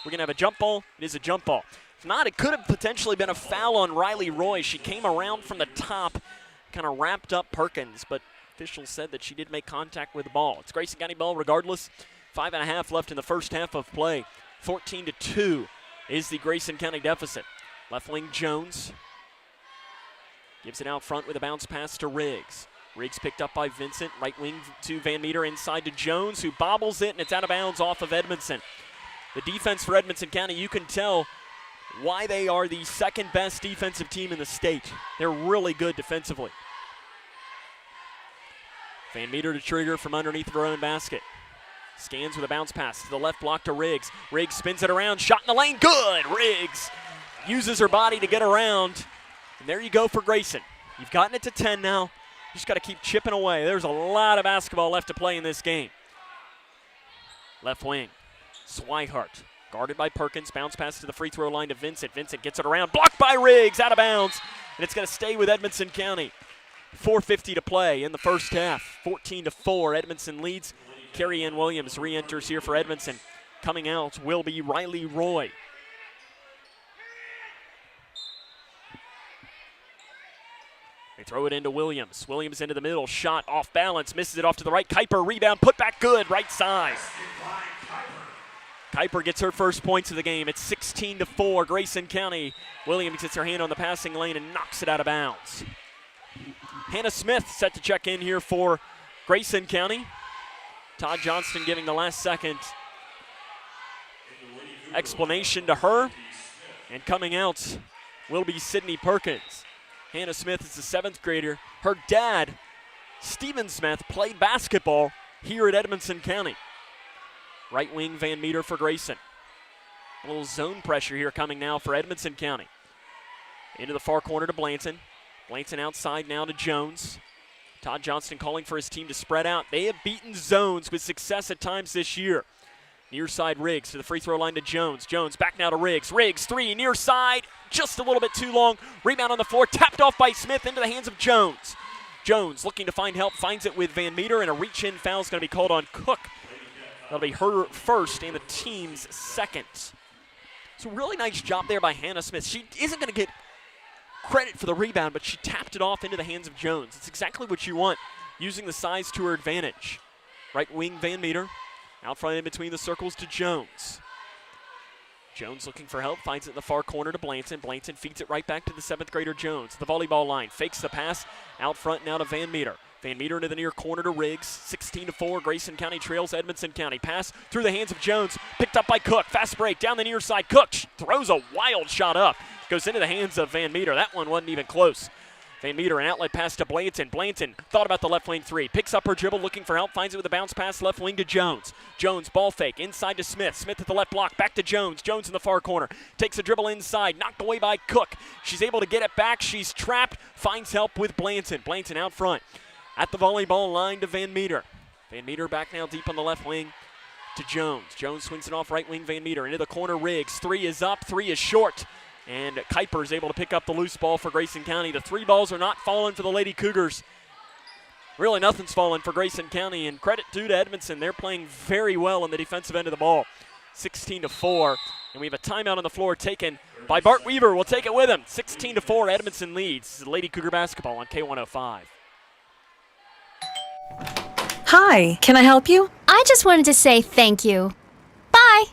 we're going to have a jump ball. It is a jump ball. If not, it could have potentially been a foul on Riley Roy. She came around from the top, kind of wrapped up Perkins, but officials said that she did make contact with the ball. It's Grayson County ball regardless. 5.5 left in the first half of play. 14-2 is the Grayson County deficit. Left wing Jones gives it out front with a bounce pass to Riggs. Riggs picked up by Vincent. Right wing to Van Meter, inside to Jones, who bobbles it, and it's out of bounds off of Edmondson. The defense for Edmonson County, you can tell why they are the second best defensive team in the state. They're really good defensively. Van Meter to trigger from underneath her own basket. Scans with a bounce pass to the left block to Riggs. Riggs spins it around, shot in the lane, good! Riggs uses her body to get around, and there you go for Grayson. You've gotten it to 10 now. You just got to keep chipping away. There's a lot of basketball left to play in this game. Left wing, Swihart, guarded by Perkins, bounce pass to the free throw line to Vincent. Vincent gets it around, blocked by Riggs, out of bounds, and it's going to stay with Edmonson County. 4:50 to play in the first half. 14-4, Edmonson leads. Carrie Ann Williams re-enters here for Edmonson. Coming out will be Riley Roy. They throw it into Williams. Williams into the middle, shot off balance, misses it off to the right. Kuiper, rebound, put back good, right side. Kuiper gets her first points of the game. It's 16-4, Grayson County. Williams gets her hand on the passing lane and knocks it out of bounds. Hannah Smith set to check in here for Grayson County. Todd Johnston giving the last second explanation to her. And coming out will be Sydney Perkins. Hannah Smith is the 7th grader. Her dad, Steven Smith, played basketball here at Edmonson County. Right wing Van Meter for Grayson. A little zone pressure here coming now for Edmonson County. Into the far corner to Blanton. Blanton outside now to Jones. Todd Johnston calling for his team to spread out. They have beaten zones with success at times this year. Near side Riggs to the free throw line to Jones. Jones back now to Riggs. Riggs, 3, near side, just a little bit too long. Rebound on the floor, tapped off by Smith into the hands of Jones. Jones looking to find help, finds it with Van Meter, and a reach-in foul is going to be called on Cook. That'll be her first and the team's second. So really nice job there by Hannah Smith. She isn't going to get credit for the rebound, but she tapped it off into the hands of Jones. It's exactly what you want, using the size to her advantage. Right wing Van Meter, out front in between the circles to Jones. Jones looking for help, finds it in the far corner to Blanton. Blanton feeds it right back to the 7th grader Jones. The volleyball line, fakes the pass, out front now to Van Meter. Van Meter into the near corner to Riggs. 16-4, Grayson County trails Edmonson County. Pass through the hands of Jones, picked up by Cook. Fast break down the near side. Cook throws a wild shot up. Goes into the hands of Van Meter. That one wasn't even close. Van Meter, an outlet pass to Blanton. Blanton thought about the left wing 3. Picks up her dribble, looking for help. Finds it with a bounce pass left wing to Jones. Jones, ball fake, inside to Smith. Smith at the left block, back to Jones. Jones in the far corner. Takes a dribble inside, knocked away by Cook. She's able to get it back. She's trapped. Finds help with Blanton. Blanton out front. At the volleyball line to Van Meter. Van Meter back now deep on the left wing to Jones. Jones swings it off right wing Van Meter. Into the corner, Riggs. 3 is up, 3 is short. And Kuiper is able to pick up the loose ball for Grayson County. The 3 balls are not falling for the Lady Cougars. Really nothing's falling for Grayson County, and credit due to Edmonson. They're playing very well on the defensive end of the ball. 16-4, and we have a timeout on the floor taken by Bart Weaver. We'll take it with him. 16-4, Edmonson leads. Lady Cougar basketball on K105. Hi, can I help you? I just wanted to say thank you. Bye.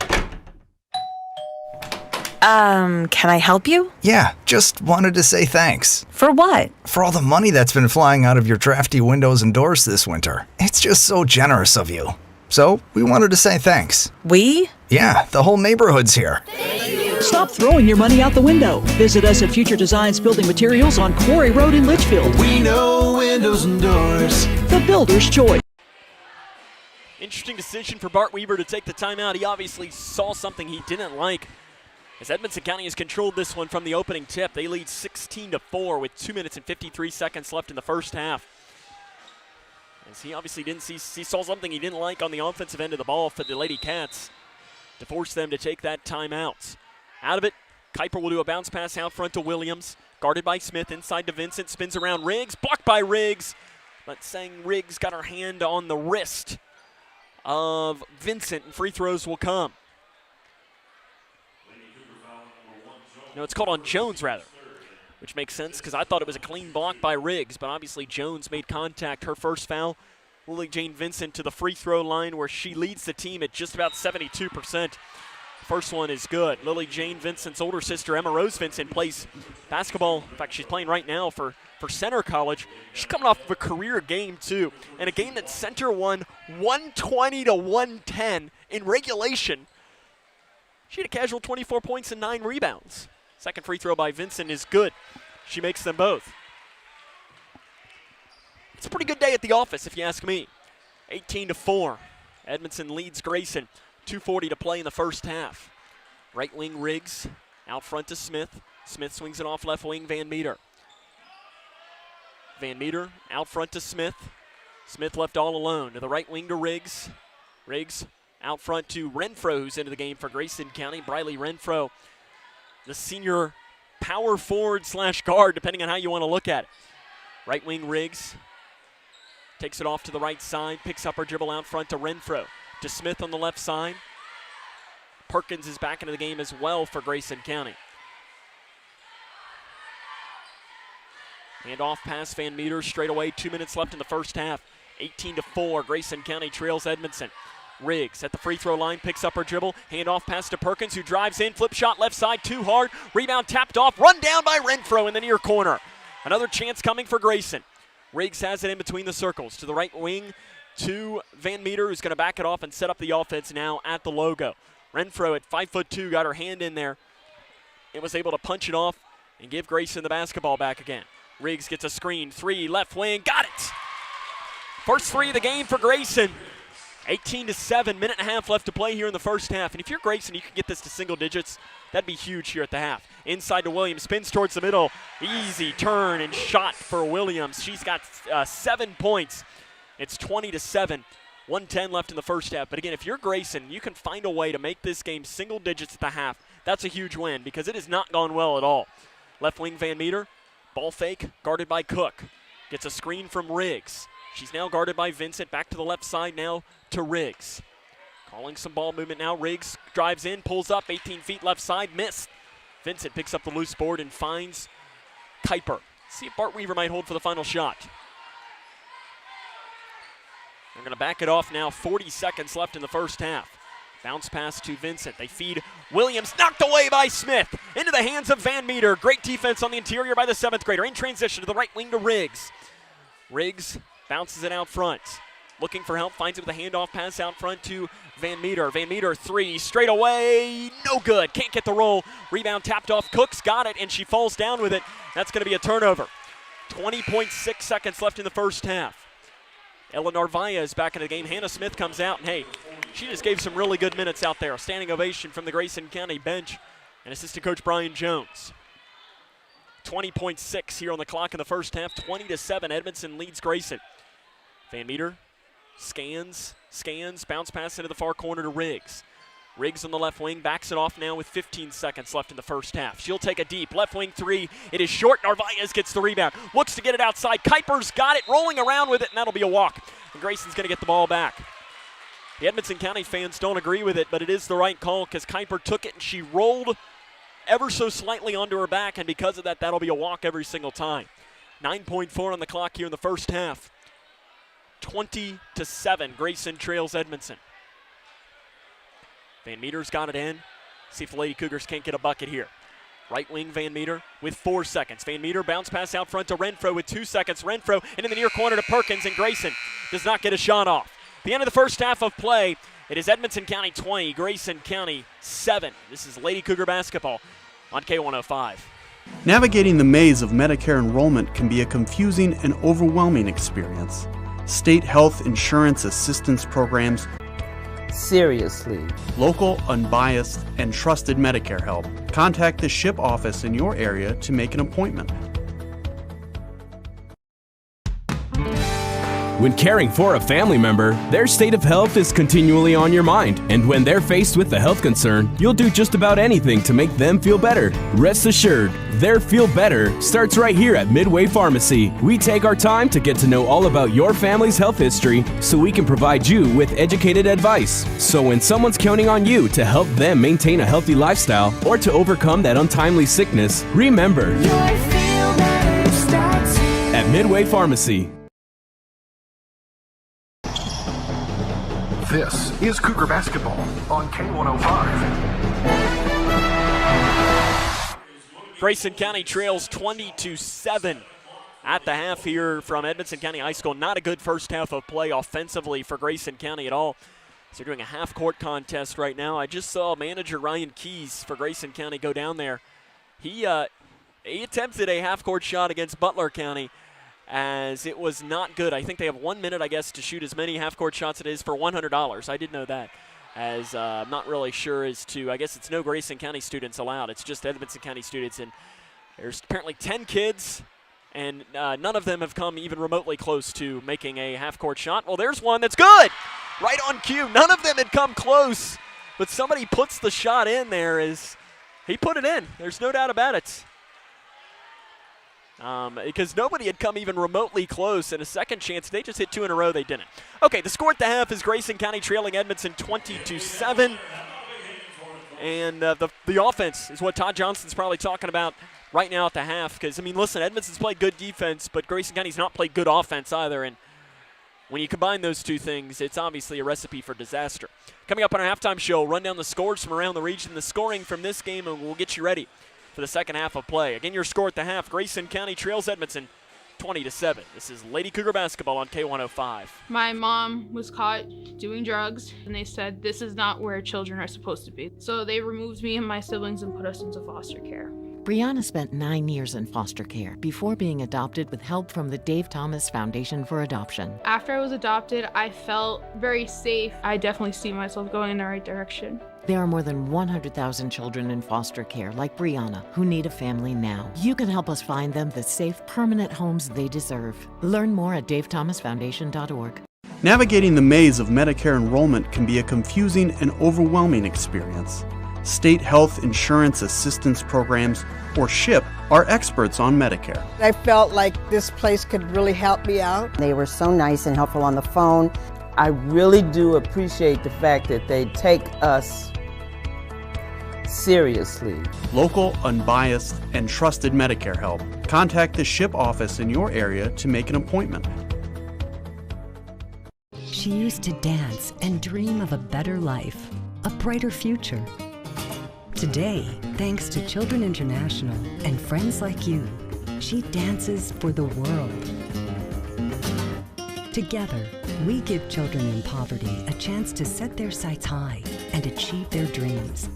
Can I help you? Yeah, just wanted to say thanks. For what? For all the money that's been flying out of your drafty windows and doors this winter. It's just so generous of you. So, we wanted to say thanks. We? Yeah, the whole neighborhood's here. Stop throwing your money out the window. Visit us at Future Designs Building Materials on Quarry Road in Litchfield. We know windows and doors. The builder's choice. Interesting decision for Bart Weaver to take the timeout. He obviously saw something he didn't like, as Edmonson County has controlled this one from the opening tip. They lead 16-4 with 2 minutes and 53 seconds left in the first half. as he obviously he saw something he didn't like on the offensive end of the ball for the Lady Cats to force them to take that timeout. Out of it, Kuiper will do a bounce pass out front to Williams, guarded by Smith, inside to Vincent, spins around Riggs, blocked by Riggs, but saying Riggs got her hand on the wrist of Vincent, and free throws will come. No, it's called on Jones, rather, which makes sense because I thought it was a clean block by Riggs, but obviously Jones made contact. Her first foul. Lily Jane Vincent to the free throw line where she leads the team at just about 72%. First one is good. Lily Jane Vincent's older sister, Emma Rose Vincent, plays basketball. In fact, she's playing right now for Center College. She's coming off of a career game, too, and a game that Center won 120-110 in regulation. She had a casual 24 points and 9 rebounds. Second free throw by Vincent is good. She makes them both. It's a pretty good day at the office, if you ask me. 18-4. Edmonson leads Grayson. 2:40 to play in the first half. Right wing Riggs out front to Smith. Smith swings it off left wing, Van Meter. Van Meter out front to Smith. Smith left all alone. To the right wing to Riggs. Riggs out front to Renfro, who's into the game for Grayson County. Briley Renfro, the senior power forward / guard, depending on how you want to look at it. Right wing Riggs takes it off to the right side, picks up her dribble out front to Renfro. To Smith on the left side. Perkins is back into the game as well for Grayson County. Hand off pass, Van Meter straight away. 2 minutes left in the first half. 18-4, Grayson County trails Edmonson. Riggs at the free throw line, picks up her dribble. Hand off pass to Perkins, who drives in. Flip shot left side, too hard. Rebound tapped off, run down by Renfro in the near corner. Another chance coming for Grayson. Riggs has it in between the circles. To the right wing, to Van Meter, who's going to back it off and set up the offense now at the logo. Renfro at 5'2", got her hand in there and was able to punch it off and give Grayson the basketball back again. Riggs gets a screen, 3, left wing, got it! First 3 of the game for Grayson. 18-7, minute and a half left to play here in the first half. And if you're Grayson, you can get this to single digits. That'd be huge here at the half. Inside to Williams, spins towards the middle. Easy turn and shot for Williams. She's got 7 points. It's 20-7, 1:10 left in the first half. But again, if you're Grayson, you can find a way to make this game single digits at the half. That's a huge win because it has not gone well at all. Left wing Van Meter, ball fake, guarded by Cook. Gets a screen from Riggs. She's now guarded by Vincent. Back to the left side now to Riggs. Calling some ball movement now. Riggs drives in, pulls up, 18 feet left side, missed. Vincent picks up the loose board and finds Kuiper. See if Bart Weaver might hold for the final shot. They're going to back it off now. 40 seconds left in the first half. Bounce pass to Vincent. They feed Williams. Knocked away by Smith. Into the hands of Van Meter. Great defense on the interior by the 7th grader. In transition to the right wing to Riggs. Riggs bounces it out front. Looking for help. Finds it with a handoff pass out front to Van Meter. Van Meter 3. Straight away. No good. Can't get the roll. Rebound tapped off. Cook's got it, and she falls down with it. That's going to be a turnover. 20.6 seconds left in the first half. Ella Narvaez is back in the game. Hannah Smith comes out, and hey, she just gave some really good minutes out there. A standing ovation from the Grayson County bench and assistant coach Brian Jones. 20.6 here on the clock in the first half. 20-7, Edmonson leads Grayson. Van Meter scans, bounce pass into the far corner to Riggs. Riggs on the left wing, backs it off now with 15 seconds left in the first half. She'll take a deep left wing 3. It is short. Narvaez gets the rebound. Looks to get it outside. Kuiper's got it, rolling around with it, and that'll be a walk. And Grayson's going to get the ball back. The Edmonson County fans don't agree with it, but it is the right call because Kuiper took it and she rolled ever so slightly onto her back, and because of that, that'll be a walk every single time. 9.4 on the clock here in the first half. 20-7, Grayson trails Edmonson. Van Meter's got it in. See if the Lady Cougars can't get a bucket here. Right wing Van Meter with 4 seconds. Van Meter bounce pass out front to Renfro with 2 seconds. Renfro into the near corner to Perkins, and Grayson does not get a shot off. The end of the first half of play, it is Edmonson County 20, Grayson County 7. This is Lady Cougar basketball on K105. Navigating the maze of Medicare enrollment can be a confusing and overwhelming experience. State health insurance assistance programs, seriously, local, unbiased, and trusted Medicare help. Contact the SHIP office in your area to make an appointment. When caring for a family member, their state of health is continually on your mind. And when they're faced with a health concern, you'll do just about anything to make them feel better. Rest assured, their feel better starts right here at Midway Pharmacy. We take our time to get to know all about your family's health history so we can provide you with educated advice. So when someone's counting on you to help them maintain a healthy lifestyle or to overcome that untimely sickness, remember, at Midway Pharmacy. This is Cougar Basketball on K105. Grayson County trails 20-7 at the half here from Edmonson County High School. Not a good first half of play offensively for Grayson County at all. So they're doing a half-court contest right now. I just saw manager Ryan Keys for Grayson County go down there. He attempted a half-court shot against Butler County, as it was not good. I think they have 1 minute, I guess, to shoot as many half-court shots as it is for $100. I did know that, as I'm not really sure as to, I guess it's no Grayson County students allowed. It's just Edmonson County students, and there's apparently 10 kids, and none of them have come even remotely close to making a half-court shot. Well, there's one that's good, right on cue. None of them had come close, but somebody puts the shot in there as he put it in. There's no doubt about it. Because nobody had come even remotely close, and a second chance, they just hit 2 in a row, they didn't. Okay, the score at the half is Grayson County trailing Edmonson 20-7. And the offense is what Todd Johnson's probably talking about right now at the half. Because, I mean, listen, Edmonson's played good defense, but Grayson County's not played good offense either. And when you combine those two things, it's obviously a recipe for disaster. Coming up on our halftime show, run down the scores from around the region, the scoring from this game, and we'll get you ready for the second half of play. Again, your score at the half, Grayson County trails Edmonson 20-7. This is Lady Cougar Basketball on K105. My mom was caught doing drugs, and they said this is not where children are supposed to be. So they removed me and my siblings and put us into foster care. Brianna spent 9 years in foster care before being adopted with help from the Dave Thomas Foundation for Adoption. After I was adopted, I felt very safe. I definitely see myself going in the right direction. There are more than 100,000 children in foster care like Brianna who need a family now. You can help us find them the safe, permanent homes they deserve. Learn more at davethomasfoundation.org. Navigating the maze of Medicare enrollment can be a confusing and overwhelming experience. State Health Insurance Assistance Programs, or SHIP, are experts on Medicare. I felt like this place could really help me out. They were so nice and helpful on the phone. I really do appreciate the fact that they take us seriously. Local, unbiased, and trusted Medicare help. Contact the SHIP office in your area to make an appointment. She used to dance and dream of a better life, a brighter future. Today, thanks to Children International and friends like you, she dances for the world. Together, we give children in poverty a chance to set their sights high and achieve their dreams.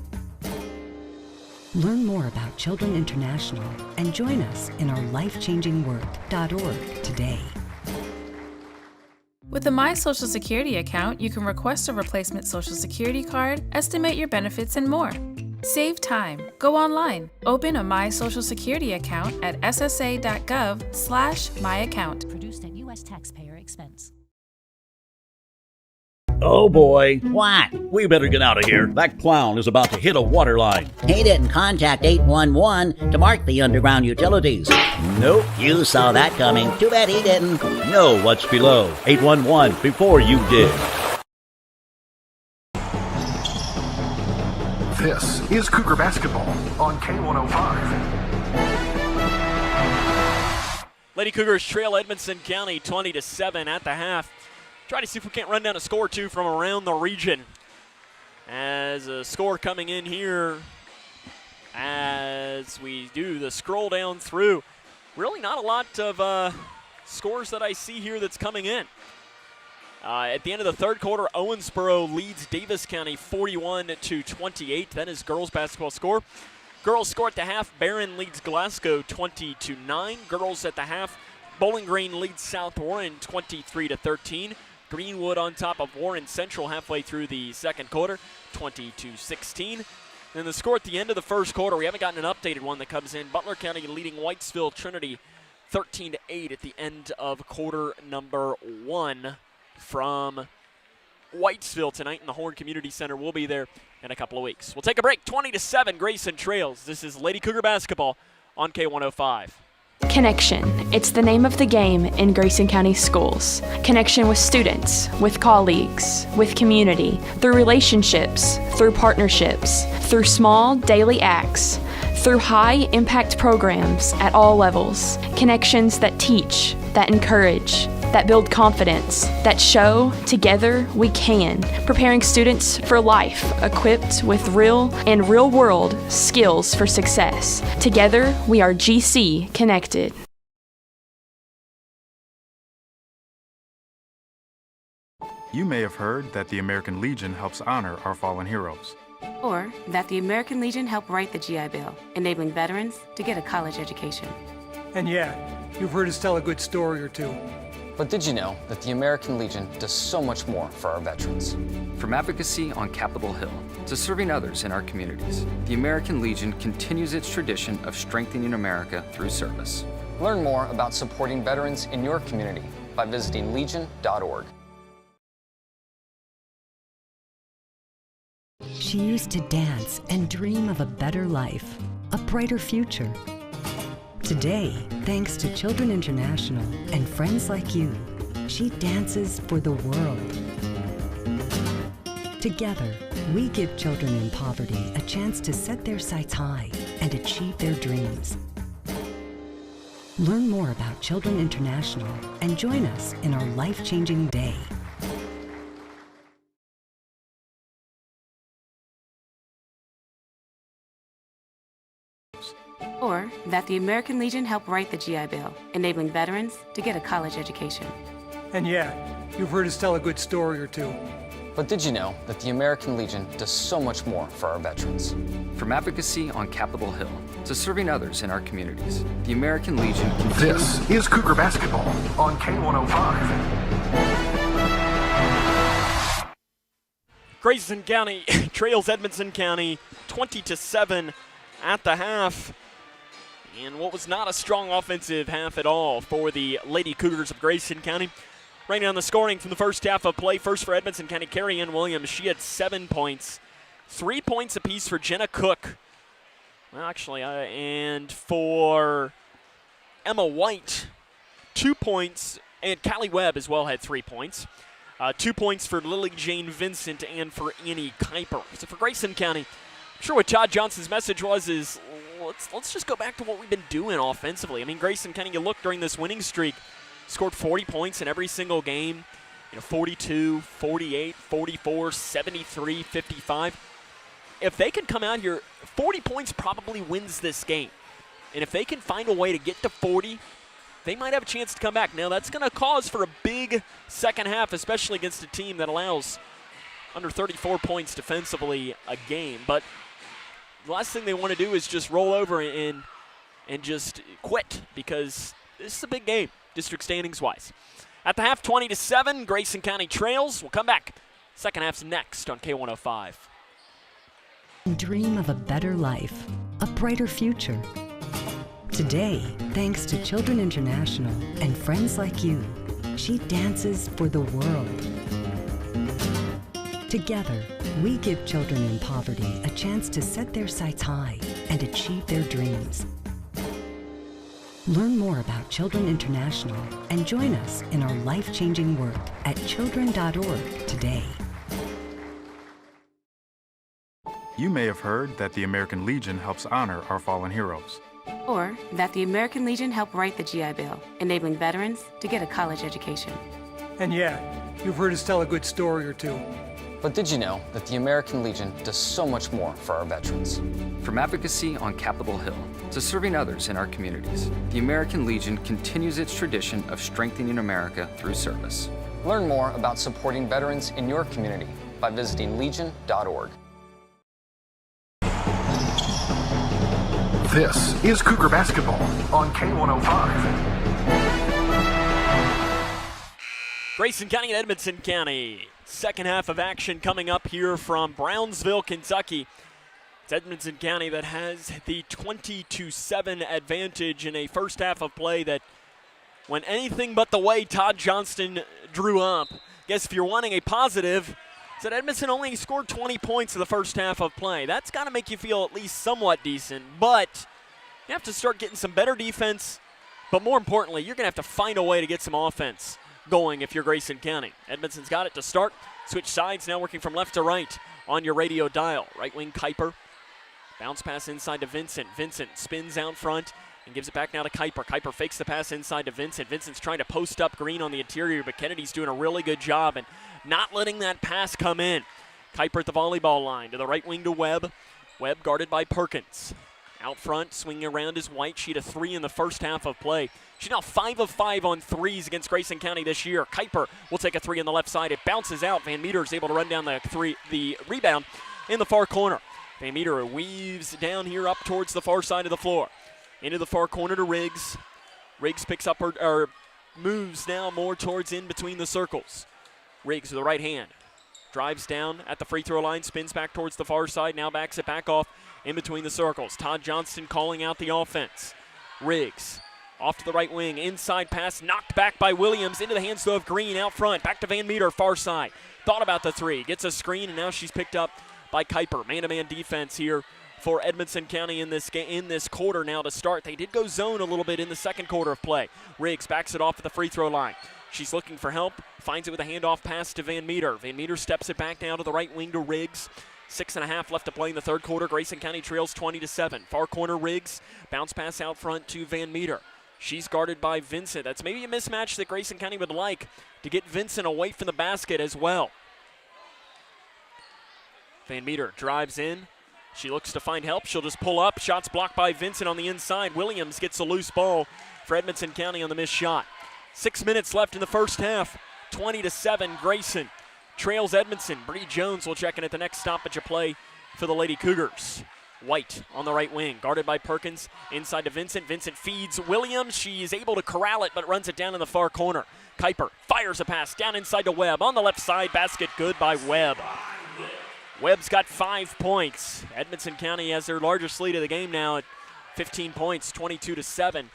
Learn more about Children International and join us in our lifechangingwork.org today. With a My Social Security account, you can request a replacement Social Security card, estimate your benefits, and more. Save time. Go online. Open a My Social Security account at ssa.gov/myaccount. Produced at U.S. taxpayer expense. Oh boy. What? We better get out of here. That clown is about to hit a water line. He didn't contact 811 to mark the underground utilities. Nope. You saw that coming. Too bad he didn't. Know what's below. 811 before you did. This is Cougar Basketball on K105. Lady Cougars trail Edmonson County 20-7 at the half. Try to see if we can't run down a score or two from around the region. As a score coming in here, as we do the scroll down through, really not a lot of scores that I see here that's coming in. At the end of the third quarter, Owensboro leads Davis County 41-28. That is girls basketball score. Girls score at the half. Barron leads Glasgow 20-9. Girls at the half. Bowling Green leads South Warren 23-13. Greenwood on top of Warren Central halfway through the second quarter, 20-16. Then the score at the end of the first quarter, we haven't gotten an updated one that comes in. Butler County leading Whitesville Trinity 13-8 at the end of quarter number 1 from Whitesville tonight, and the Horn Community Center will be there in a couple of weeks. We'll take a break. 20-7, Grayson trails. This is Lady Cougar basketball on K105. Connection. It's the name of the game in Grayson County schools. Connection with students, with colleagues, with community, through relationships, through partnerships, through small daily acts, through high-impact programs at all levels. Connections that teach, that encourage, that build confidence, that show together we can, preparing students for life, equipped with real and real-world skills for success. Together, we are GC Connected. You may have heard that the American Legion helps honor our fallen heroes. Or that the American Legion helped write the GI Bill, enabling veterans to get a college education. And yeah, you've heard us tell a good story or two. But did you know that the American Legion does so much more for our veterans? From advocacy on Capitol Hill to serving others in our communities, the American Legion continues its tradition of strengthening America through service. Learn more about supporting veterans in your community by visiting legion.org. She used to dance and dream of a better life, a brighter future. Today, thanks to Children International and friends like you, she dances for the world. Together, we give children in poverty a chance to set their sights high and achieve their dreams. Learn more about Children International and join us in our life-changing day. Or that the American Legion helped write the GI Bill, enabling veterans to get a college education. And yeah, you've heard us tell a good story or two. But did you know that the American Legion does so much more for our veterans? From advocacy on Capitol Hill to serving others in our communities, the American Legion continues. This is Cougar basketball on K105. Grayson County trails Edmonson County 20-7 at the half. And what was not a strong offensive half at all for the Lady Cougars of Grayson County. Right on the scoring from the first half of play. First for Edmonson County, Carrie Ann Williams. She had 7 points. 3 points apiece for Jenna Cook. Well, actually, and for Emma White, 2 points. And Callie Webb as well had 3 points. 2 points for Lily Jane Vincent and for Annie Kuiper. So for Grayson County, I'm sure what Todd Johnson's message is let's just go back to what we've been doing offensively. I mean, Grayson County, you look during this winning streak, scored 40 points in every single game. 42, 48, 44, 73, 55. If they can come out here, 40 points probably wins this game. And if they can find a way to get to 40, they might have a chance to come back. Now, that's going to cause for a big second half, especially against a team that allows under 34 points defensively a game. But the last thing they want to do is just roll over and just quit, because this is a big game, district standings-wise. At the half, 20-7, Grayson County trails. We'll come back. Second half's next on K105. Dream of a better life, a brighter future. Today, thanks to Children International and friends like you, she dances for the world. Together, we give children in poverty a chance to set their sights high and achieve their dreams. Learn more about Children International and join us in our life-changing work at children.org today. You may have heard that the American Legion helps honor our fallen heroes. Or that the American Legion helped write the GI Bill, enabling veterans to get a college education. And yeah, you've heard us tell a good story or two. But did you know that the American Legion does so much more for our veterans? From advocacy on Capitol Hill to serving others in our communities, the American Legion continues its tradition of strengthening America through service. Learn more about supporting veterans in your community by visiting legion.org. This is Cougar basketball on K105. Grayson County and Edmonson County. Second half of action coming up here from Brownsville, Kentucky. It's Edmonson County that has the 20-7 advantage in a first half of play that went anything but the way Todd Johnston drew up. Guess if you're wanting a positive, it's that Edmonton only scored 20 points in the first half of play. That's got to make you feel at least somewhat decent, but you have to start getting some better defense, but more importantly, you're going to have to find a way to get some offense going if you're Grayson County. Edmonton's got it to start. Switch sides, now working from left to right on your radio dial. Right wing Kuiper. Bounce pass inside to Vincent. Vincent spins out front and gives it back now to Kuiper. Kuiper fakes the pass inside to Vincent. Vincent's trying to post up Green on the interior, but Kennedy's doing a really good job and not letting that pass come in. Kuiper at the volleyball line to the right wing to Webb. Webb guarded by Perkins. Out front, swinging around is White. She had a 3 in the first half of play. She's now 5 of 5 on threes against Grayson County this year. Kuiper will take a 3 on the left side. It bounces out. Van Meter is able to run down the rebound in the far corner. Van Meter weaves down here up towards the far side of the floor. Into the far corner to Riggs. Riggs picks up or moves now more towards in between the circles. Riggs with the right hand. Drives down at the free throw line, spins back towards the far side, now backs it back off in between the circles. Todd Johnston calling out the offense. Riggs off to the right wing, inside pass knocked back by Williams into the hands of Green out front. Back to Van Meter, far side. Thought about the 3, gets a screen, and now she's picked up by Kuiper. Man-to-man defense here for Edmonson County in this quarter now to start. They did go zone a little bit in the second quarter of play. Riggs backs it off at the free throw line. She's looking for help, finds it with a handoff pass to Van Meter. Van Meter steps it back down to the right wing to Riggs. 6.5 left to play in the third quarter. Grayson County trails 20-7. Far corner Riggs, bounce pass out front to Van Meter. She's guarded by Vincent. That's maybe a mismatch that Grayson County would like to get Vincent away from the basket as well. Van Meter drives in. She looks to find help. She'll just pull up. Shots blocked by Vincent on the inside. Williams gets a loose ball for Edmonson County on the missed shot. 6 minutes left in the first half. 20-7, Grayson trails Edmonton. Bree Jones will check in at the next stoppage of play for the Lady Cougars. White on the right wing, guarded by Perkins. Inside to Vincent. Vincent feeds Williams. She is able to corral it, but runs it down in the far corner. Kuiper fires a pass down inside to Webb. On the left side, basket good by Webb. Webb's got 5 points. Edmonson County has their largest lead of the game now at 15 points, 22-7.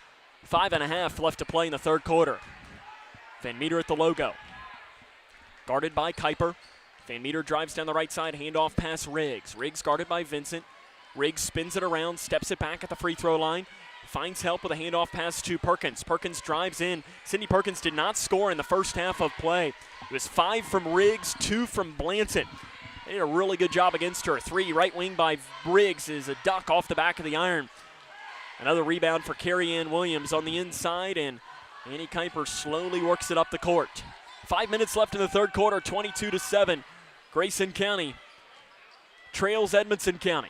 5.5 left to play in the third quarter. Van Meter at the logo. Guarded by Kuiper. Van Meter drives down the right side, handoff pass Riggs. Riggs guarded by Vincent. Riggs spins it around, steps it back at the free throw line. Finds help with a handoff pass to Perkins. Perkins drives in. Cindy Perkins did not score in the first half of play. It was 5 from Riggs, 2 from Blanton. They did a really good job against her. 3 right wing by Riggs is a duck off the back of the iron. Another rebound for Carrie Ann Williams on the inside, and Annie Kuiper slowly works it up the court. 5 minutes left in the third quarter, 22-7. Grayson County trails Edmonson County.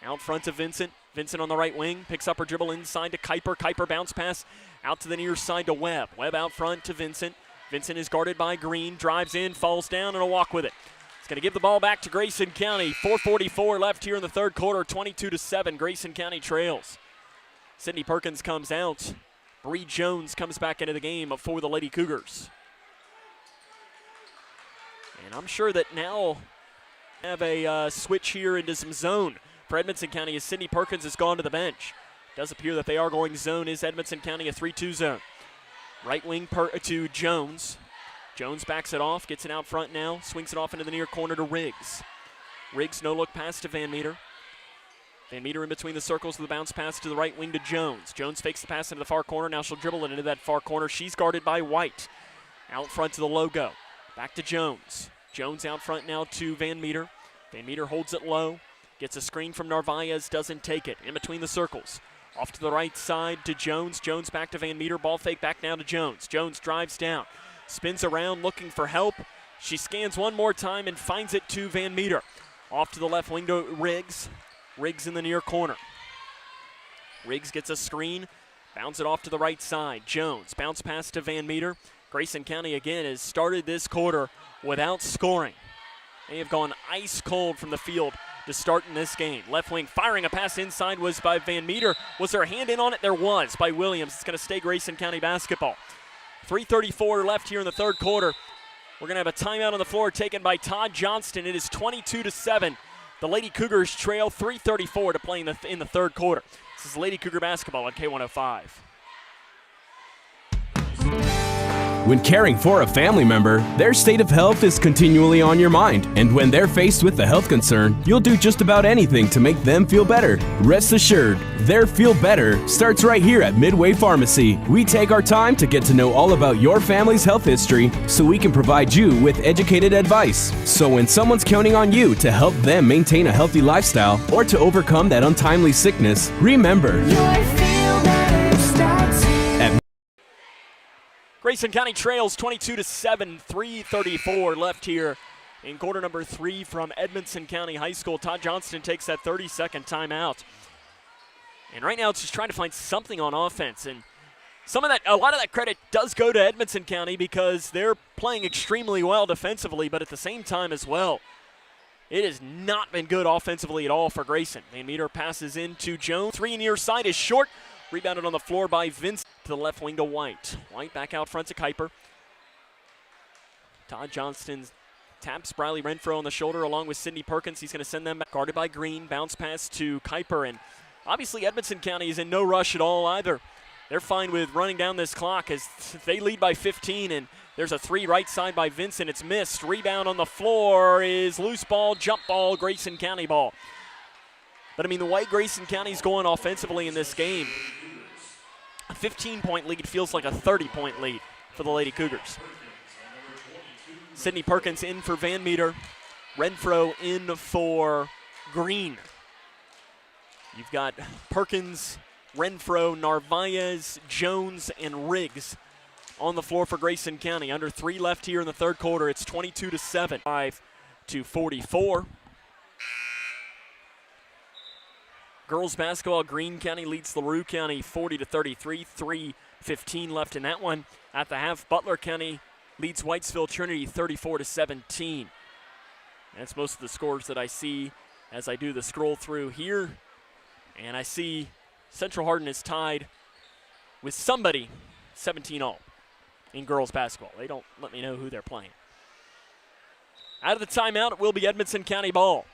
Out front to Vincent. Vincent on the right wing, picks up her dribble inside to Kuiper. Kuiper bounce pass out to the near side to Webb. Webb out front to Vincent. Vincent is guarded by Green, drives in, falls down, and a walk with it. It's going to give the ball back to Grayson County. 4:44 left here in the third quarter, 22-7. Grayson County trails. Sydney Perkins comes out. Bree Jones comes back into the game for the Lady Cougars. And I'm sure that now have a switch here into some zone for Edmonson County as Sydney Perkins has gone to the bench. Does appear that they are going zone. Is Edmonson County a 3-2 zone? Right wing to Jones. Jones backs it off, gets it out front now, swings it off into the near corner to Riggs. Riggs no-look pass to Van Meter. Van Meter in between the circles with the bounce pass to the right wing to Jones. Jones fakes the pass into the far corner. Now she'll dribble it into that far corner. She's guarded by White. Out front to the logo. Back to Jones. Jones out front now to Van Meter. Van Meter holds it low. Gets a screen from Narvaez, doesn't take it. In between the circles. Off to the right side to Jones. Jones back to Van Meter. Ball fake back now to Jones. Jones drives down. Spins around looking for help. She scans one more time and finds it to Van Meter. Off to the left wing to Riggs. Riggs in the near corner. Riggs gets a screen. Bounce it off to the right side. Jones bounce pass to Van Meter. Grayson County again has started this quarter without scoring. They have gone ice cold from the field to start in this game. Left wing firing a pass inside was by Van Meter. Was there a hand in on it? There was by Williams. It's going to stay Grayson County basketball. 3:34 left here in the third quarter. We're going to have a timeout on the floor taken by Todd Johnston. It is 22-7. The Lady Cougars trail 3:34 to play in the third quarter. This is Lady Cougar basketball on K105. When caring for a family member, their state of health is continually on your mind. And when they're faced with a health concern, you'll do just about anything to make them feel better. Rest assured, their feel better starts right here at Midway Pharmacy. We take our time to get to know all about your family's health history so we can provide you with educated advice. So when someone's counting on you to help them maintain a healthy lifestyle or to overcome that untimely sickness, remember, Grayson County trails 22-7, 3:34 left here in quarter number 3 from Edmonson County High School. Todd Johnston takes that 30-second timeout. And right now it's just trying to find something on offense. And a lot of that credit does go to Edmonson County because they're playing extremely well defensively, but at the same time as well, it has not been good offensively at all for Grayson. Van Meter passes into Jones. 3 near side is short. Rebounded on the floor by Vince to the left wing to White. White back out front to Kuiper. Todd Johnston taps Briley Renfro on the shoulder along with Sidney Perkins. He's going to send them back. Guarded by Green. Bounce pass to Kuiper. And obviously Edmonson County is in no rush at all either. They're fine with running down this clock as they lead by 15. And there's a 3 right side by Vincent. It's missed. Rebound on the floor is loose ball, jump ball, Grayson County ball. But, I mean, the way Grayson County's going offensively in this game, a 15-point lead feels like a 30-point lead for the Lady Cougars. Sidney Perkins in for Van Meter. Renfro in for Green. You've got Perkins, Renfro, Narvaez, Jones, and Riggs on the floor for Grayson County. Under 3 left here in the third quarter. It's 22-7. 5-44. Girls basketball, Greene County leads LaRue County 40-33, 3:15 left in that one. At the half, Butler County leads Whitesville Trinity 34-17. That's most of the scores that I see as I do the scroll through here. And I see Central Hardin is tied with somebody 17-all in girls basketball. They don't let me know who they're playing. Out of the timeout, it will be Edmonson County ball.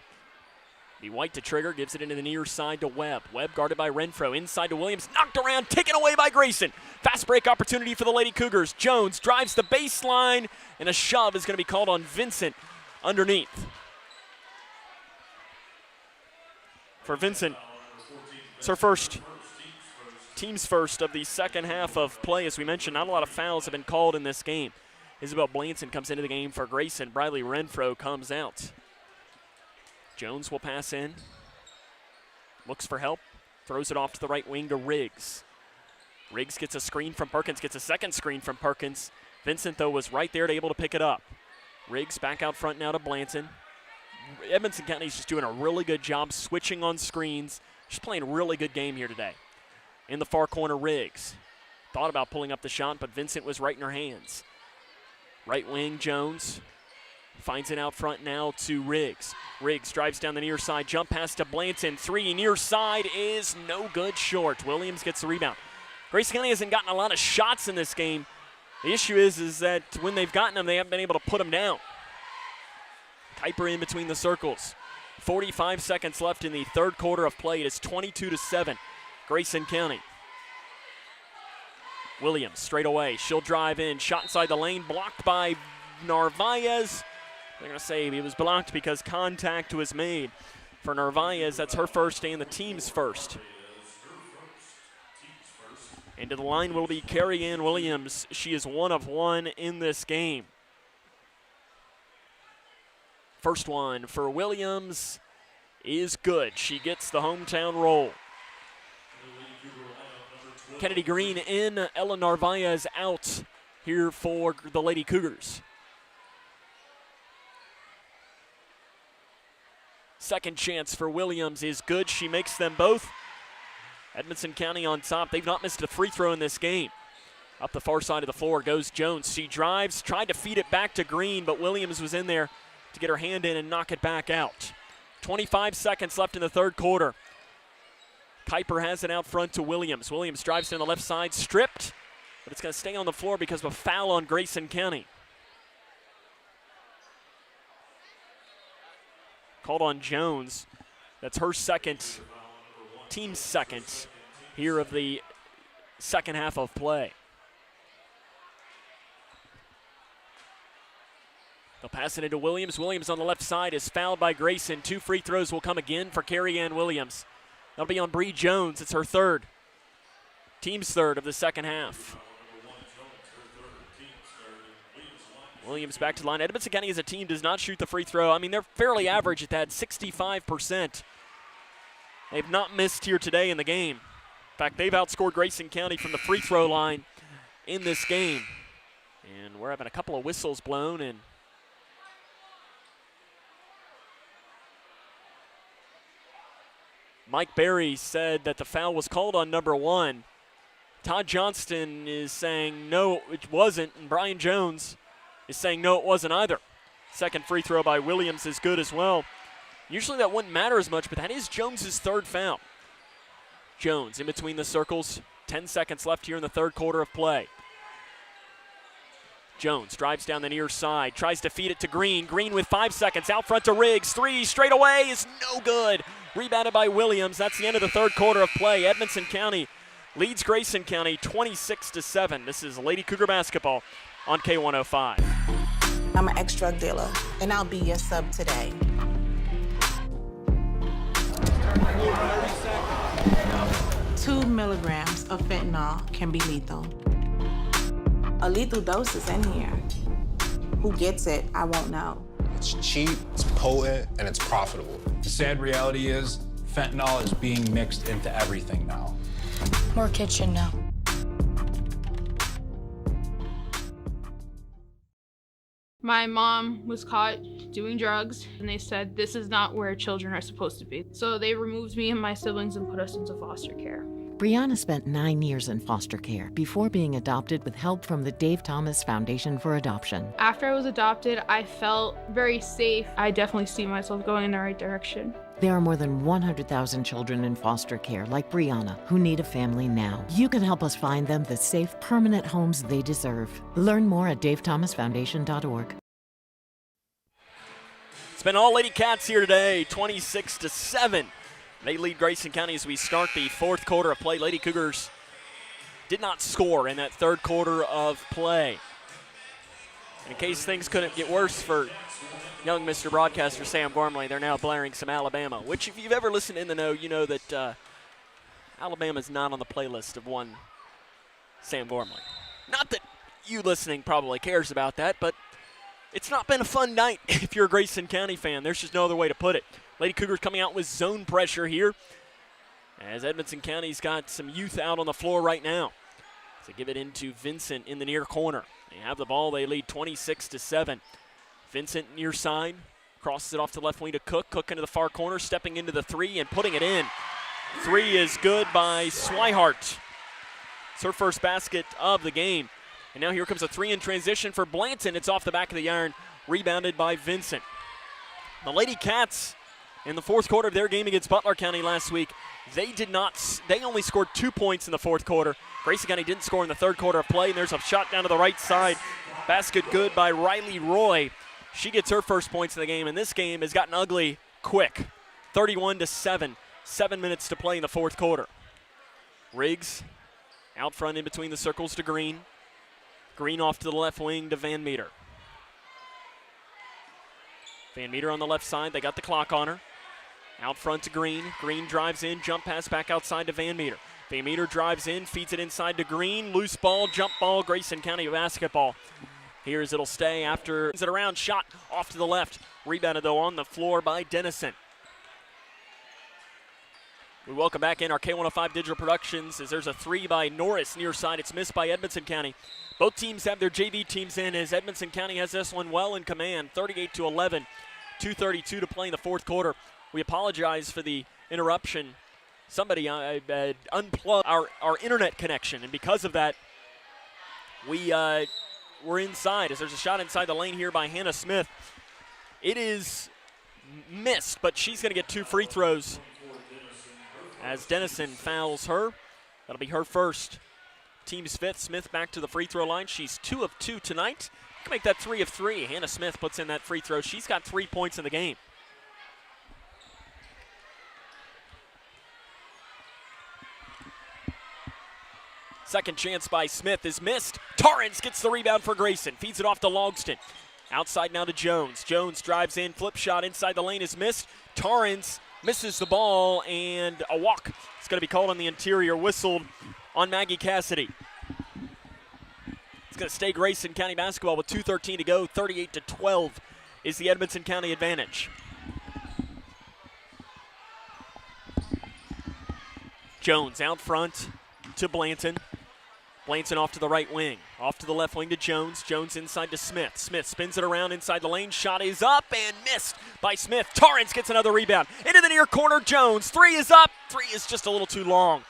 Be White to trigger, gives it into the near side to Webb. Webb guarded by Renfro, inside to Williams, knocked around, taken away by Grayson. Fast break opportunity for the Lady Cougars. Jones drives the baseline, and a shove is going to be called on Vincent underneath. For Vincent, it's her first, team's first of the second half of play. As we mentioned, not a lot of fouls have been called in this game. Isabel Blanson comes into the game for Grayson. Briley Renfro comes out. Jones will pass in, looks for help, throws it off to the right wing to Riggs. Riggs gets a screen from Perkins, gets a second screen from Perkins. Vincent, though, was right there to able to pick it up. Riggs back out front now to Blanton. Edmonson County's just doing a really good job switching on screens. Just playing a really good game here today. In the far corner, Riggs. Thought about pulling up the shot, but Vincent was right in her hands. Right wing, Jones. Finds it out front now to Riggs. Riggs drives down the near side, jump pass to Blanton. 3 near side is no good, short. Williams gets the rebound. Grayson County hasn't gotten a lot of shots in this game. The issue is that when they've gotten them, they haven't been able to put them down. Kuiper in between the circles. 45 seconds left in the third quarter of play. It is 22-7, Grayson County. Williams straight away. She'll drive in. Shot inside the lane, blocked by Narvaez. They're going to say he was blocked because contact was made. For Narvaez, that's her first and the team's first. And to the line will be Carrie Ann Williams. She is 1 of 1 in this game. First one for Williams is good. She gets the hometown roll. Kennedy Green in, Ella Narvaez out here for the Lady Cougars. Second chance for Williams is good. She makes them both. Edmonson County on top. They've not missed a free throw in this game. Up the far side of the floor goes Jones. She drives, tried to feed it back to Green, but Williams was in there to get her hand in and knock it back out. 25 seconds left in the third quarter. Kuiper has it out front to Williams. Williams drives to the left side, stripped, but it's going to stay on the floor because of a foul on Grayson County. called on Jones. That's her second, team's second here of the second half of play. They'll pass it into Williams. Williams on the left side is fouled by Grayson. 2 free throws will come again for Carrie Ann Williams. That'll be on Bree Jones. It's her third. Team's third of the second half. Williams back to the line. Edmonson County as a team does not shoot the free throw. I mean, they're fairly average at that, 65%. They've not missed here today in the game. In fact, they've outscored Grayson County from the free throw line in this game. And we're having a couple of whistles blown, and Mike Berry said that the foul was called on number 1. Todd Johnston is saying no, it wasn't, and Brian Jones is saying no, it wasn't either. Second free throw by Williams is good as well. Usually that wouldn't matter as much, but that is Jones's third foul. Jones in between the circles. 10 seconds left here in the third quarter of play. Jones drives down the near side, tries to feed it to Green. Green with 5 seconds, out front to Riggs. 3 straight away is no good. Rebounded by Williams. That's the end of the third quarter of play. Edmonson County leads Grayson County 26-7. This is Lady Cougar basketball on K105. I'm an ex-drug dealer, and I'll be your sub today. 2 milligrams of fentanyl can be lethal. A lethal dose is in here. Who gets it, I won't know. It's cheap, it's potent, and it's profitable. The sad reality is fentanyl is being mixed into everything now. More kitchen now. My mom was caught doing drugs, and they said this is not where children are supposed to be. So they removed me and my siblings and put us into foster care. Brianna spent 9 years in foster care before being adopted with help from the Dave Thomas Foundation for Adoption. After I was adopted, I felt very safe. I definitely see myself going in the right direction. There are more than 100,000 children in foster care like Brianna who need a family now. You can help us find them the safe, permanent homes they deserve. Learn more at davethomasfoundation.org. It's been all Lady Cats here today, 26-7. They lead Grayson County as we start the fourth quarter of play. Lady Cougars did not score in that third quarter of play. In case things couldn't get worse for young Mr. Broadcaster Sam Gormley, they're now blaring some Alabama, which if you've ever listened in the know, you know that Alabama's not on the playlist of one Sam Gormley. Not that you listening probably cares about that, but it's not been a fun night if you're a Grayson County fan. There's just no other way to put it. Lady Cougars coming out with zone pressure here as Edmonson County's got some youth out on the floor right now. So give it into Vincent in the near corner. They have the ball. They lead 26-7. Vincent near side, crosses it off to the left wing to Cook. Cook into the far corner, stepping into the 3 and putting it in. 3 is good by Swihart. It's her first basket of the game. And now here comes a 3 in transition for Blanton. It's off the back of the iron, rebounded by Vincent. The Lady Cats, in the fourth quarter of their game against Butler County last week, they only scored 2 points in the fourth quarter. Grayson County didn't score in the third quarter of play, and there's a shot down to the right side. Basket good by Riley Roy. She gets her first points in the game, and this game has gotten ugly quick. 31-7, 7 minutes to play in the fourth quarter. Riggs out front in between the circles to Green. Green off to the left wing to Van Meter. Van Meter on the left side. They got the clock on her. Out front to Green. Green drives in, jump pass back outside to Van Meter. Van Meter drives in, feeds it inside to Green. Loose ball, jump ball, Grayson County basketball. Here's it'll stay after it around, shot off to the left. Rebounded though on the floor by Dennison. We welcome back in our K105 Digital Productions as there's a 3 by Norris near side. It's missed by Edmonson County. Both teams have their JV teams in as Edmonson County has this one well in command, 38-11, 2:32 to play in the fourth quarter. We apologize for the interruption. Somebody unplugged our internet connection, and because of that, we're inside as there's a shot inside the lane here by Hannah Smith. It is missed, but she's going to get 2 free throws as Dennison fouls her. That'll be her first. Team's 5th. Smith back to the free throw line. She's 2 of 2 tonight. You can make that 3 of 3. Hannah Smith puts in that free throw. She's got 3 points in the game. Second chance by Smith is missed. Torrance gets the rebound for Grayson. Feeds it off to Logston. Outside now to Jones. Jones drives in. Flip shot inside the lane is missed. Torrance misses the ball, and a walk. It's going to be called on the interior, whistled on Maggie Cassidy. It's going to stay Grayson County basketball with 2:13 to go. 38-12 is the Edmonson County advantage. Jones out front to Blanton. Blanton off to the right wing. Off to the left wing to Jones. Jones inside to Smith. Smith spins it around inside the lane. Shot is up and missed by Smith. Torrance gets another rebound. Into the near corner, Jones. Three is up. Three is just a little too long.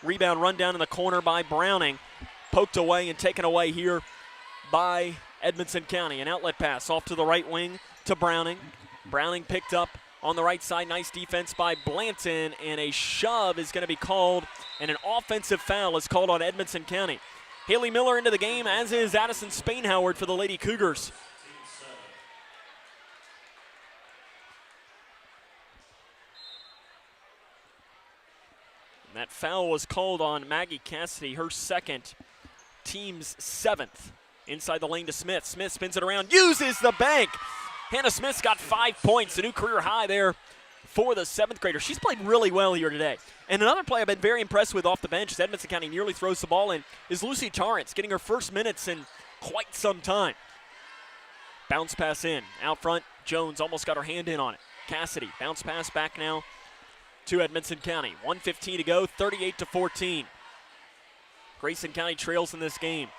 Rebound run down in the corner by Browning. Poked away and taken away here by Edmonson County. An outlet pass off to the right wing to Browning. Browning picked up on the right side. Nice defense by Blanton, and a shove is going to be called, and an offensive foul is called on Edmonson County. Haley Miller into the game, as is Addison Spainhoward for the Lady Cougars. And that foul was called on Maggie Cassidy, her second, team's seventh. Inside the lane to Smith. Smith spins it around, uses the bank. Hannah Smith's got 5 points, a new career high there for the seventh grader. She's played really well here today. And another play I've been very impressed with off the bench as Edmonson County nearly throws the ball in is Lucy Torrance, getting her first minutes in quite some time. Bounce pass in. Out front, Jones almost got her hand in on it. Cassidy, bounce pass back now to Edmonson County. 1:15 to go, 38-14. Grayson County trails in this game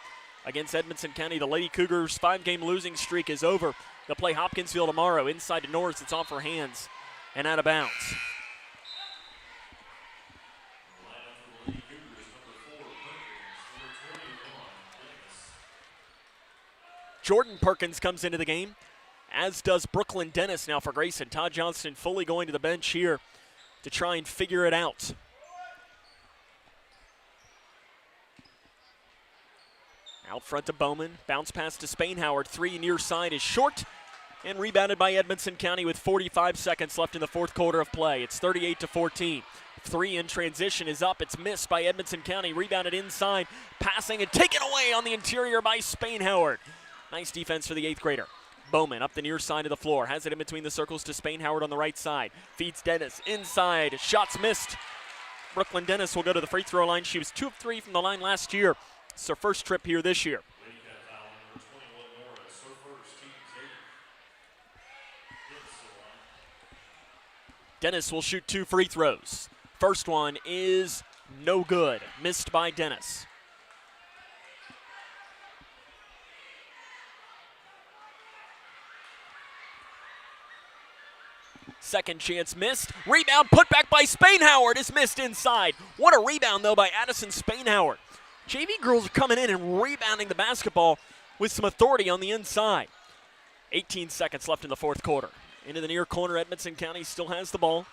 against Edmonson County. The Lady Cougars' 5-game losing streak is over. They'll play Hopkinsville tomorrow. Inside to Norris, it's off her hands and out of bounds. Jordan Perkins comes into the game, as does Brooklyn Dennis now for Grayson. Todd Johnston fully going to the bench here to try and figure it out. Out front to Bowman. Bounce pass to Spainhoward. Three near side is short and rebounded by Edmonson County with 45 seconds left in the fourth quarter of play. It's 38-14. Three in transition is up. It's missed by Edmonson County. Rebounded inside. Passing and taken away on the interior by Spainhoward. Nice defense for the 8th grader. Bowman up the near side of the floor. Has it in between the circles to Spainhoward on the right side. Feeds Dennis inside. Shots missed. Brooklyn Dennis will go to the free throw line. She was 2 of 3 from the line last year. It's her first trip here this year. Dennis will shoot 2 free throws. First one is no good. Missed by Dennis. Second chance missed. Rebound put back by Spainhoward is missed inside. What a rebound, though, by Addison Spainhoward. JV girls are coming in and rebounding the basketball with some authority on the inside. 18 seconds left in the fourth quarter. Into the near corner, Edmonson County still has the ball.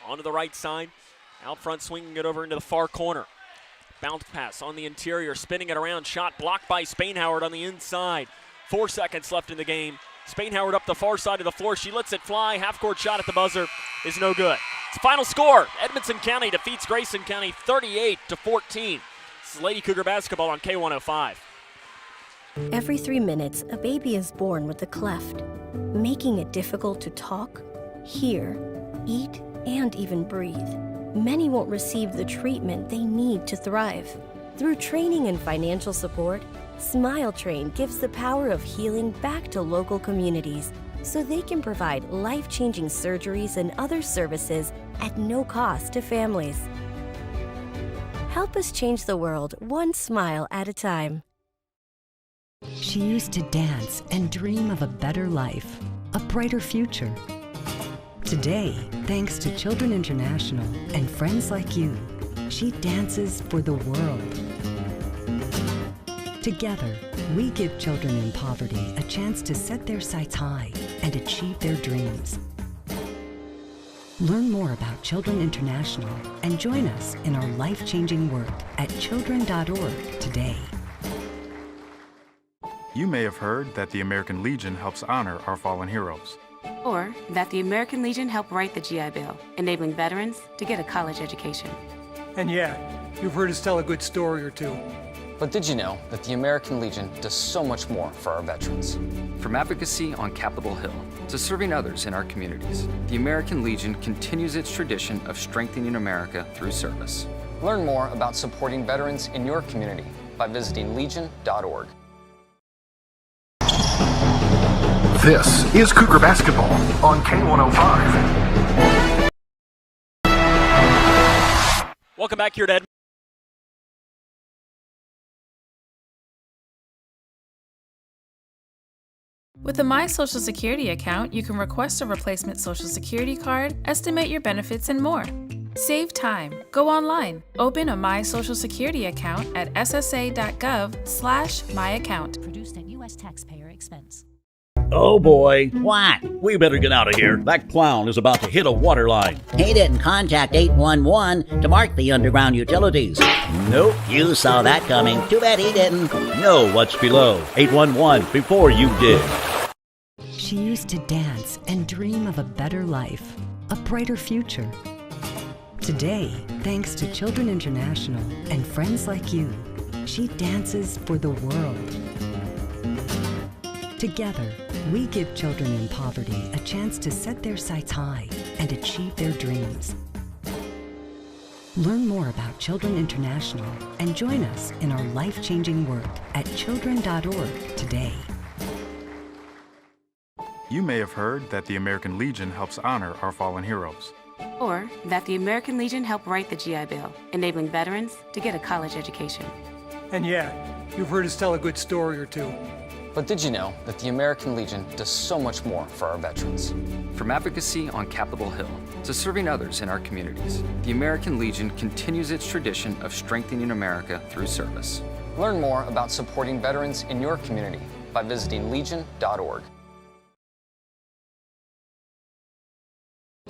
Onto the right side. Out front, swinging it over into the far corner. Bounce pass on the interior, spinning it around. Shot blocked by Spainhoward on the inside. 4 seconds left in the game. Spainhoward up the far side of the floor. She lets it fly. Half-court shot at the buzzer is no good. It's the final score. Edmonson County defeats Grayson County 38-14. This is Lady Cougar basketball on K105. Every 3 minutes, a baby is born with a cleft, making it difficult to talk, hear, eat, and even breathe. Many won't receive the treatment they need to thrive. Through training and financial support, Smile Train gives the power of healing back to local communities so they can provide life-changing surgeries and other services at no cost to families. Help us change the world one smile at a time. She used to dance and dream of a better life, a brighter future. Today, thanks to Children International and friends like you, she dances for the world. Together, we give children in poverty a chance to set their sights high and achieve their dreams. Learn more about Children International and join us in our life-changing work at children.org today. You may have heard that the American Legion helps honor our fallen heroes. Or that the American Legion helped write the GI Bill, enabling veterans to get a college education. And yeah, you've heard us tell a good story or two. But did you know that the American Legion does so much more for our veterans? From advocacy on Capitol Hill to serving others in our communities, the American Legion continues its tradition of strengthening America through service. Learn more about supporting veterans in your community by visiting legion.org. This is Cougar Basketball on K105. Welcome back here to Edmonton. With a My Social Security account, you can request a replacement Social Security card, estimate your benefits, and more. Save time. Go online. Open a My Social Security account at ssa.gov/myaccount. Produced at U.S. taxpayer expense. Oh boy. What? We better get out of here. That clown is about to hit a water line. He didn't contact 811 to mark the underground utilities. Nope. You saw that coming. Too bad he didn't. Know what's below. 811 before you did. She used to dance and dream of a better life, a brighter future. Today, thanks to Children International and friends like you, she dances for the world. Together, we give children in poverty a chance to set their sights high and achieve their dreams. Learn more about Children International and join us in our life-changing work at children.org today. You may have heard that the American Legion helps honor our fallen heroes. Or that the American Legion helped write the GI Bill, enabling veterans to get a college education. And yeah, you've heard us tell a good story or two. But did you know that the American Legion does so much more for our veterans? From advocacy on Capitol Hill to serving others in our communities, the American Legion continues its tradition of strengthening America through service. Learn more about supporting veterans in your community by visiting legion.org.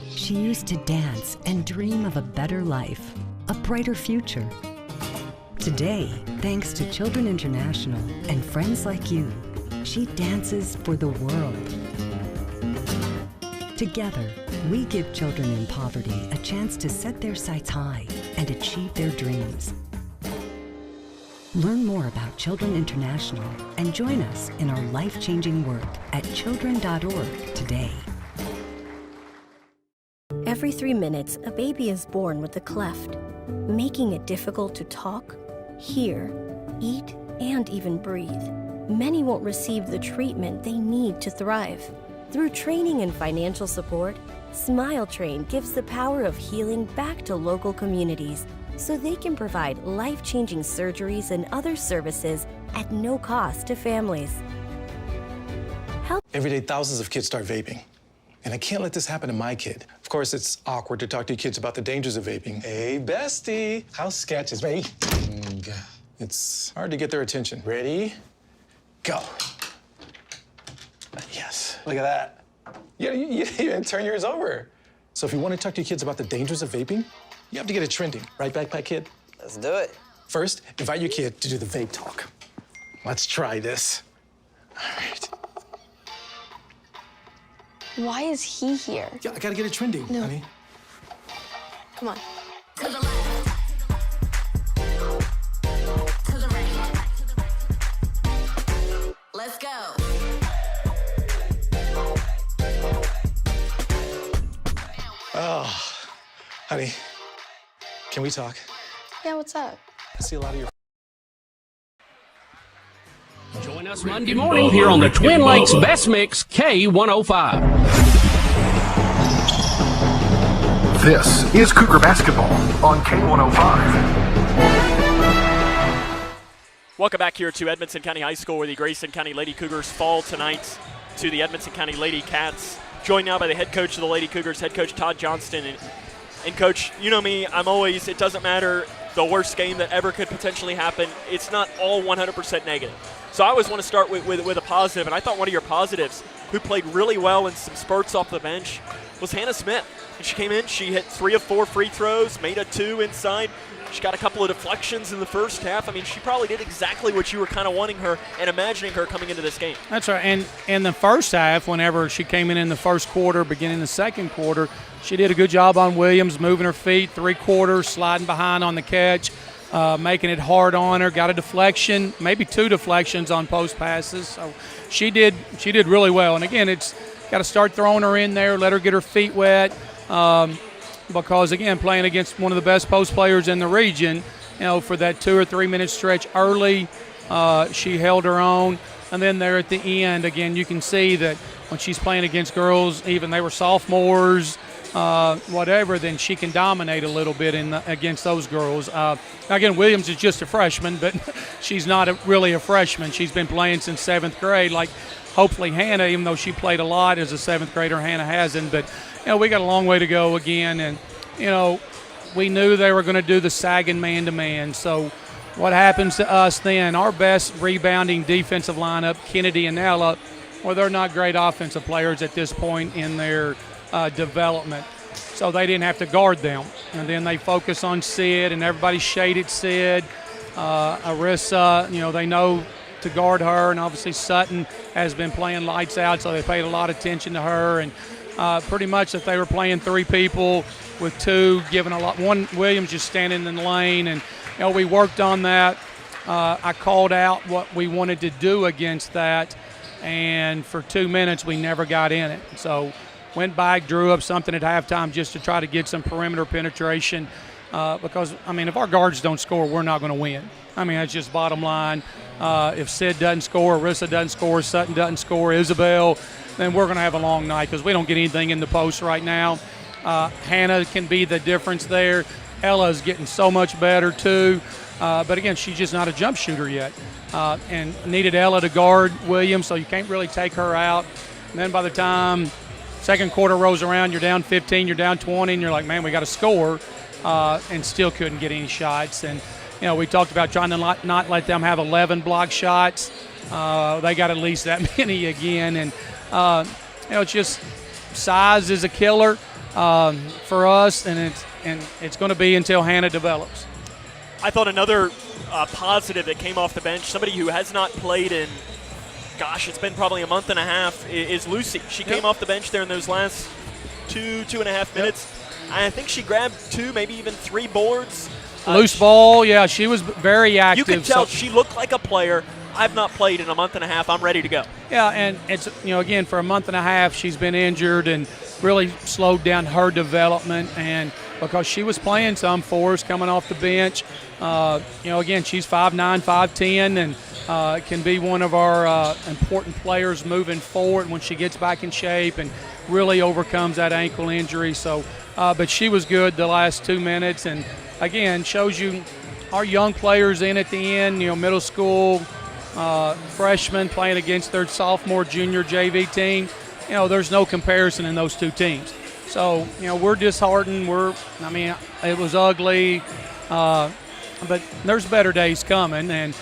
She used to dance and dream of a better life, a brighter future. Today, thanks to Children International and friends like you, she dances for the world. Together, we give children in poverty a chance to set their sights high and achieve their dreams. Learn more about Children International and join us in our life-changing work at children.org today. Every 3 minutes, a baby is born with a cleft, making it difficult to talk, hear, eat, and even breathe. Many won't receive the treatment they need to thrive. Through training and financial support, Smile Train gives the power of healing back to local communities so they can provide life-changing surgeries and other services at no cost to families. Every day, thousands of kids start vaping. And I can't let this happen to my kid. Of course, it's awkward to talk to your kids about the dangers of vaping. Hey, bestie, how sketch is me? It's hard to get their attention. Ready? Go. Yes, look at that. You even turn yours over. So if you want to talk to your kids about the dangers of vaping, you have to get it trending. Right, Backpack Kid? Let's do it. First, invite your kid to do the vape talk. Let's try this. All right. Why is he here? Yeah, I gotta get it trending, honey. Come on. Let's go. Oh, honey, can we talk? Yeah, what's up? I see a lot of your... Join us Monday morning here on the Twin Lakes Best Mix K105. This is Cougar Basketball on K105. Welcome back here to Edmonson County High School, where the Grayson County Lady Cougars fall tonight to the Edmonson County Lady Cats. Joined now by the head coach of the Lady Cougars, head coach Todd Johnston. And Coach, you know me, it doesn't matter the worst game that ever could potentially happen. It's not all 100% negative. So I always want to start with a positive, and I thought one of your positives, who played really well in some spurts off the bench, was Hannah Smith. And she came in, she hit 3 of 4 free throws, made a 2 inside. She got a couple of deflections in the first half. I mean, she probably did exactly what you were kind of wanting her and imagining her coming into this game. That's right. And in the first half, whenever she came in the first quarter, beginning the second quarter, she did a good job on Williams, moving her feet, 3/4, sliding behind on the catch, making it hard on her. Got a deflection, maybe 2 deflections on post passes. So she did really well. And again, it's got to start throwing her in there, let her get her feet wet. Because, again, playing against one of the best post players in the region, for that 2 or 3 minute stretch early, she held her own. And then there at the end, again, you can see that when she's playing against girls, even they were sophomores, whatever, then she can dominate a little bit against those girls. Again, Williams is just a freshman, but she's not really a freshman. She's been playing since 7th grade, like hopefully Hannah, even though she played a lot as a 7th grader, Hannah hasn't. But we got a long way to go again, and we knew they were going to do the sagging man-to-man. So what happens to us then? Our best rebounding defensive lineup, Kennedy and Ella, well, they're not great offensive players at this point in their development. So they didn't have to guard them. And then they focus on Sid, and everybody shaded Sid. Arissa, they know to guard her, and obviously Sutton has been playing lights out, so they paid a lot of attention to her. And pretty much if they were playing 3 people with 2, giving a lot. One, Williams just standing in the lane, and we worked on that. I called out what we wanted to do against that, and for 2 minutes we never got in it. So went back, drew up something at halftime just to try to get some perimeter penetration because, if our guards don't score, we're not going to win. That's just bottom line. If Sid doesn't score, Arissa doesn't score, Sutton doesn't score, Isabel, then we're going to have a long night because we don't get anything in the post right now. Hannah can be the difference there. Ella's getting so much better too. But again, she's just not a jump shooter yet. And needed Ella to guard Williams, so you can't really take her out. And then by the time second quarter rolls around, you're down 15, you're down 20, and you're like, man, we got to score, and still couldn't get any shots. And, we talked about trying to not let them have 11 block shots. They got at least that many again. And, it's just size is a killer for us, and it's going to be until Hannah develops. I thought another positive that came off the bench, somebody who has not played in, it's been probably a month and a half, is Lucy. She came off the bench there in those last 2.5 minutes. I think she grabbed 2, maybe even 3 boards. Loose ball, yeah, she was very active. You could tell she looked like a player. I've not played in a month and a half. I'm ready to go. Yeah, and it's, again, for a month and a half, she's been injured and really slowed down her development. And because she was playing some for us coming off the bench, again, she's 5'9", 5'10", and can be one of our important players moving forward when she gets back in shape and really overcomes that ankle injury. So, but she was good the last 2 minutes, and again, shows you our young players in at the end, middle school, freshmen playing against their sophomore, junior JV team. There's no comparison in those 2 teams. So, we're disheartened. It was ugly, but there's better days coming, and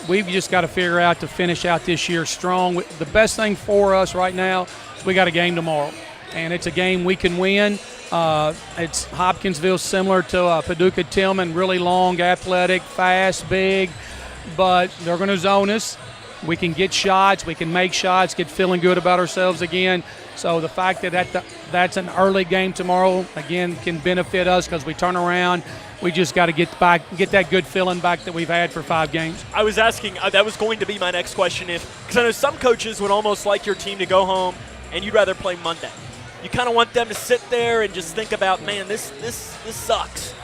we've just got to figure out to finish out this year strong. The best thing for us right now is we got a game tomorrow, and it's a game we can win. It's Hopkinsville, similar to Paducah Tillman, really long, athletic, fast, big, but they're going to zone us. We can get shots, we can make shots, get feeling good about ourselves again. So the fact that that's an early game tomorrow, again, can benefit us because we turn around. We just got to get that good feeling back that we've had for 5 games. I was asking, that was going to be my next question, because I know some coaches would almost like your team to go home and you'd rather play Monday. You kind of want them to sit there and just think about, man, this sucks.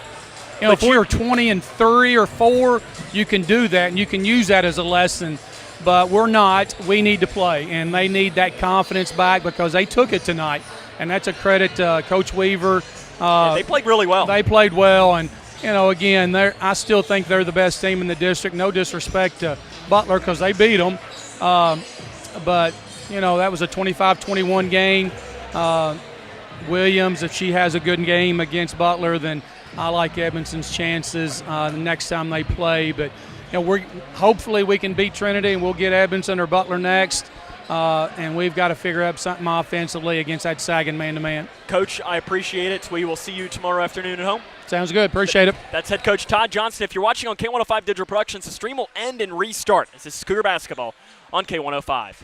If we were 20-3 or 4, you can do that, and you can use that as a lesson. But we're not. We need to play, and they need that confidence back because they took it tonight. And that's a credit to Coach Weaver. They played really well. They played well, and, again, I still think they're the best team in the district. No disrespect to Butler because they beat them. But, that was a 25-21 game. Williams, if she has a good game against Butler, then I like Edmonson's chances the next time they play. But hopefully we can beat Trinity and we'll get Edmonson or Butler next. and we've got to figure out something offensively against that sagging man-to-man. Coach, I appreciate it. We will see you tomorrow afternoon at home. Sounds good. Appreciate it. That's head coach Todd Johnson. If you're watching on K105 Digital Productions, the stream will end and restart as this is Cougar basketball on K105.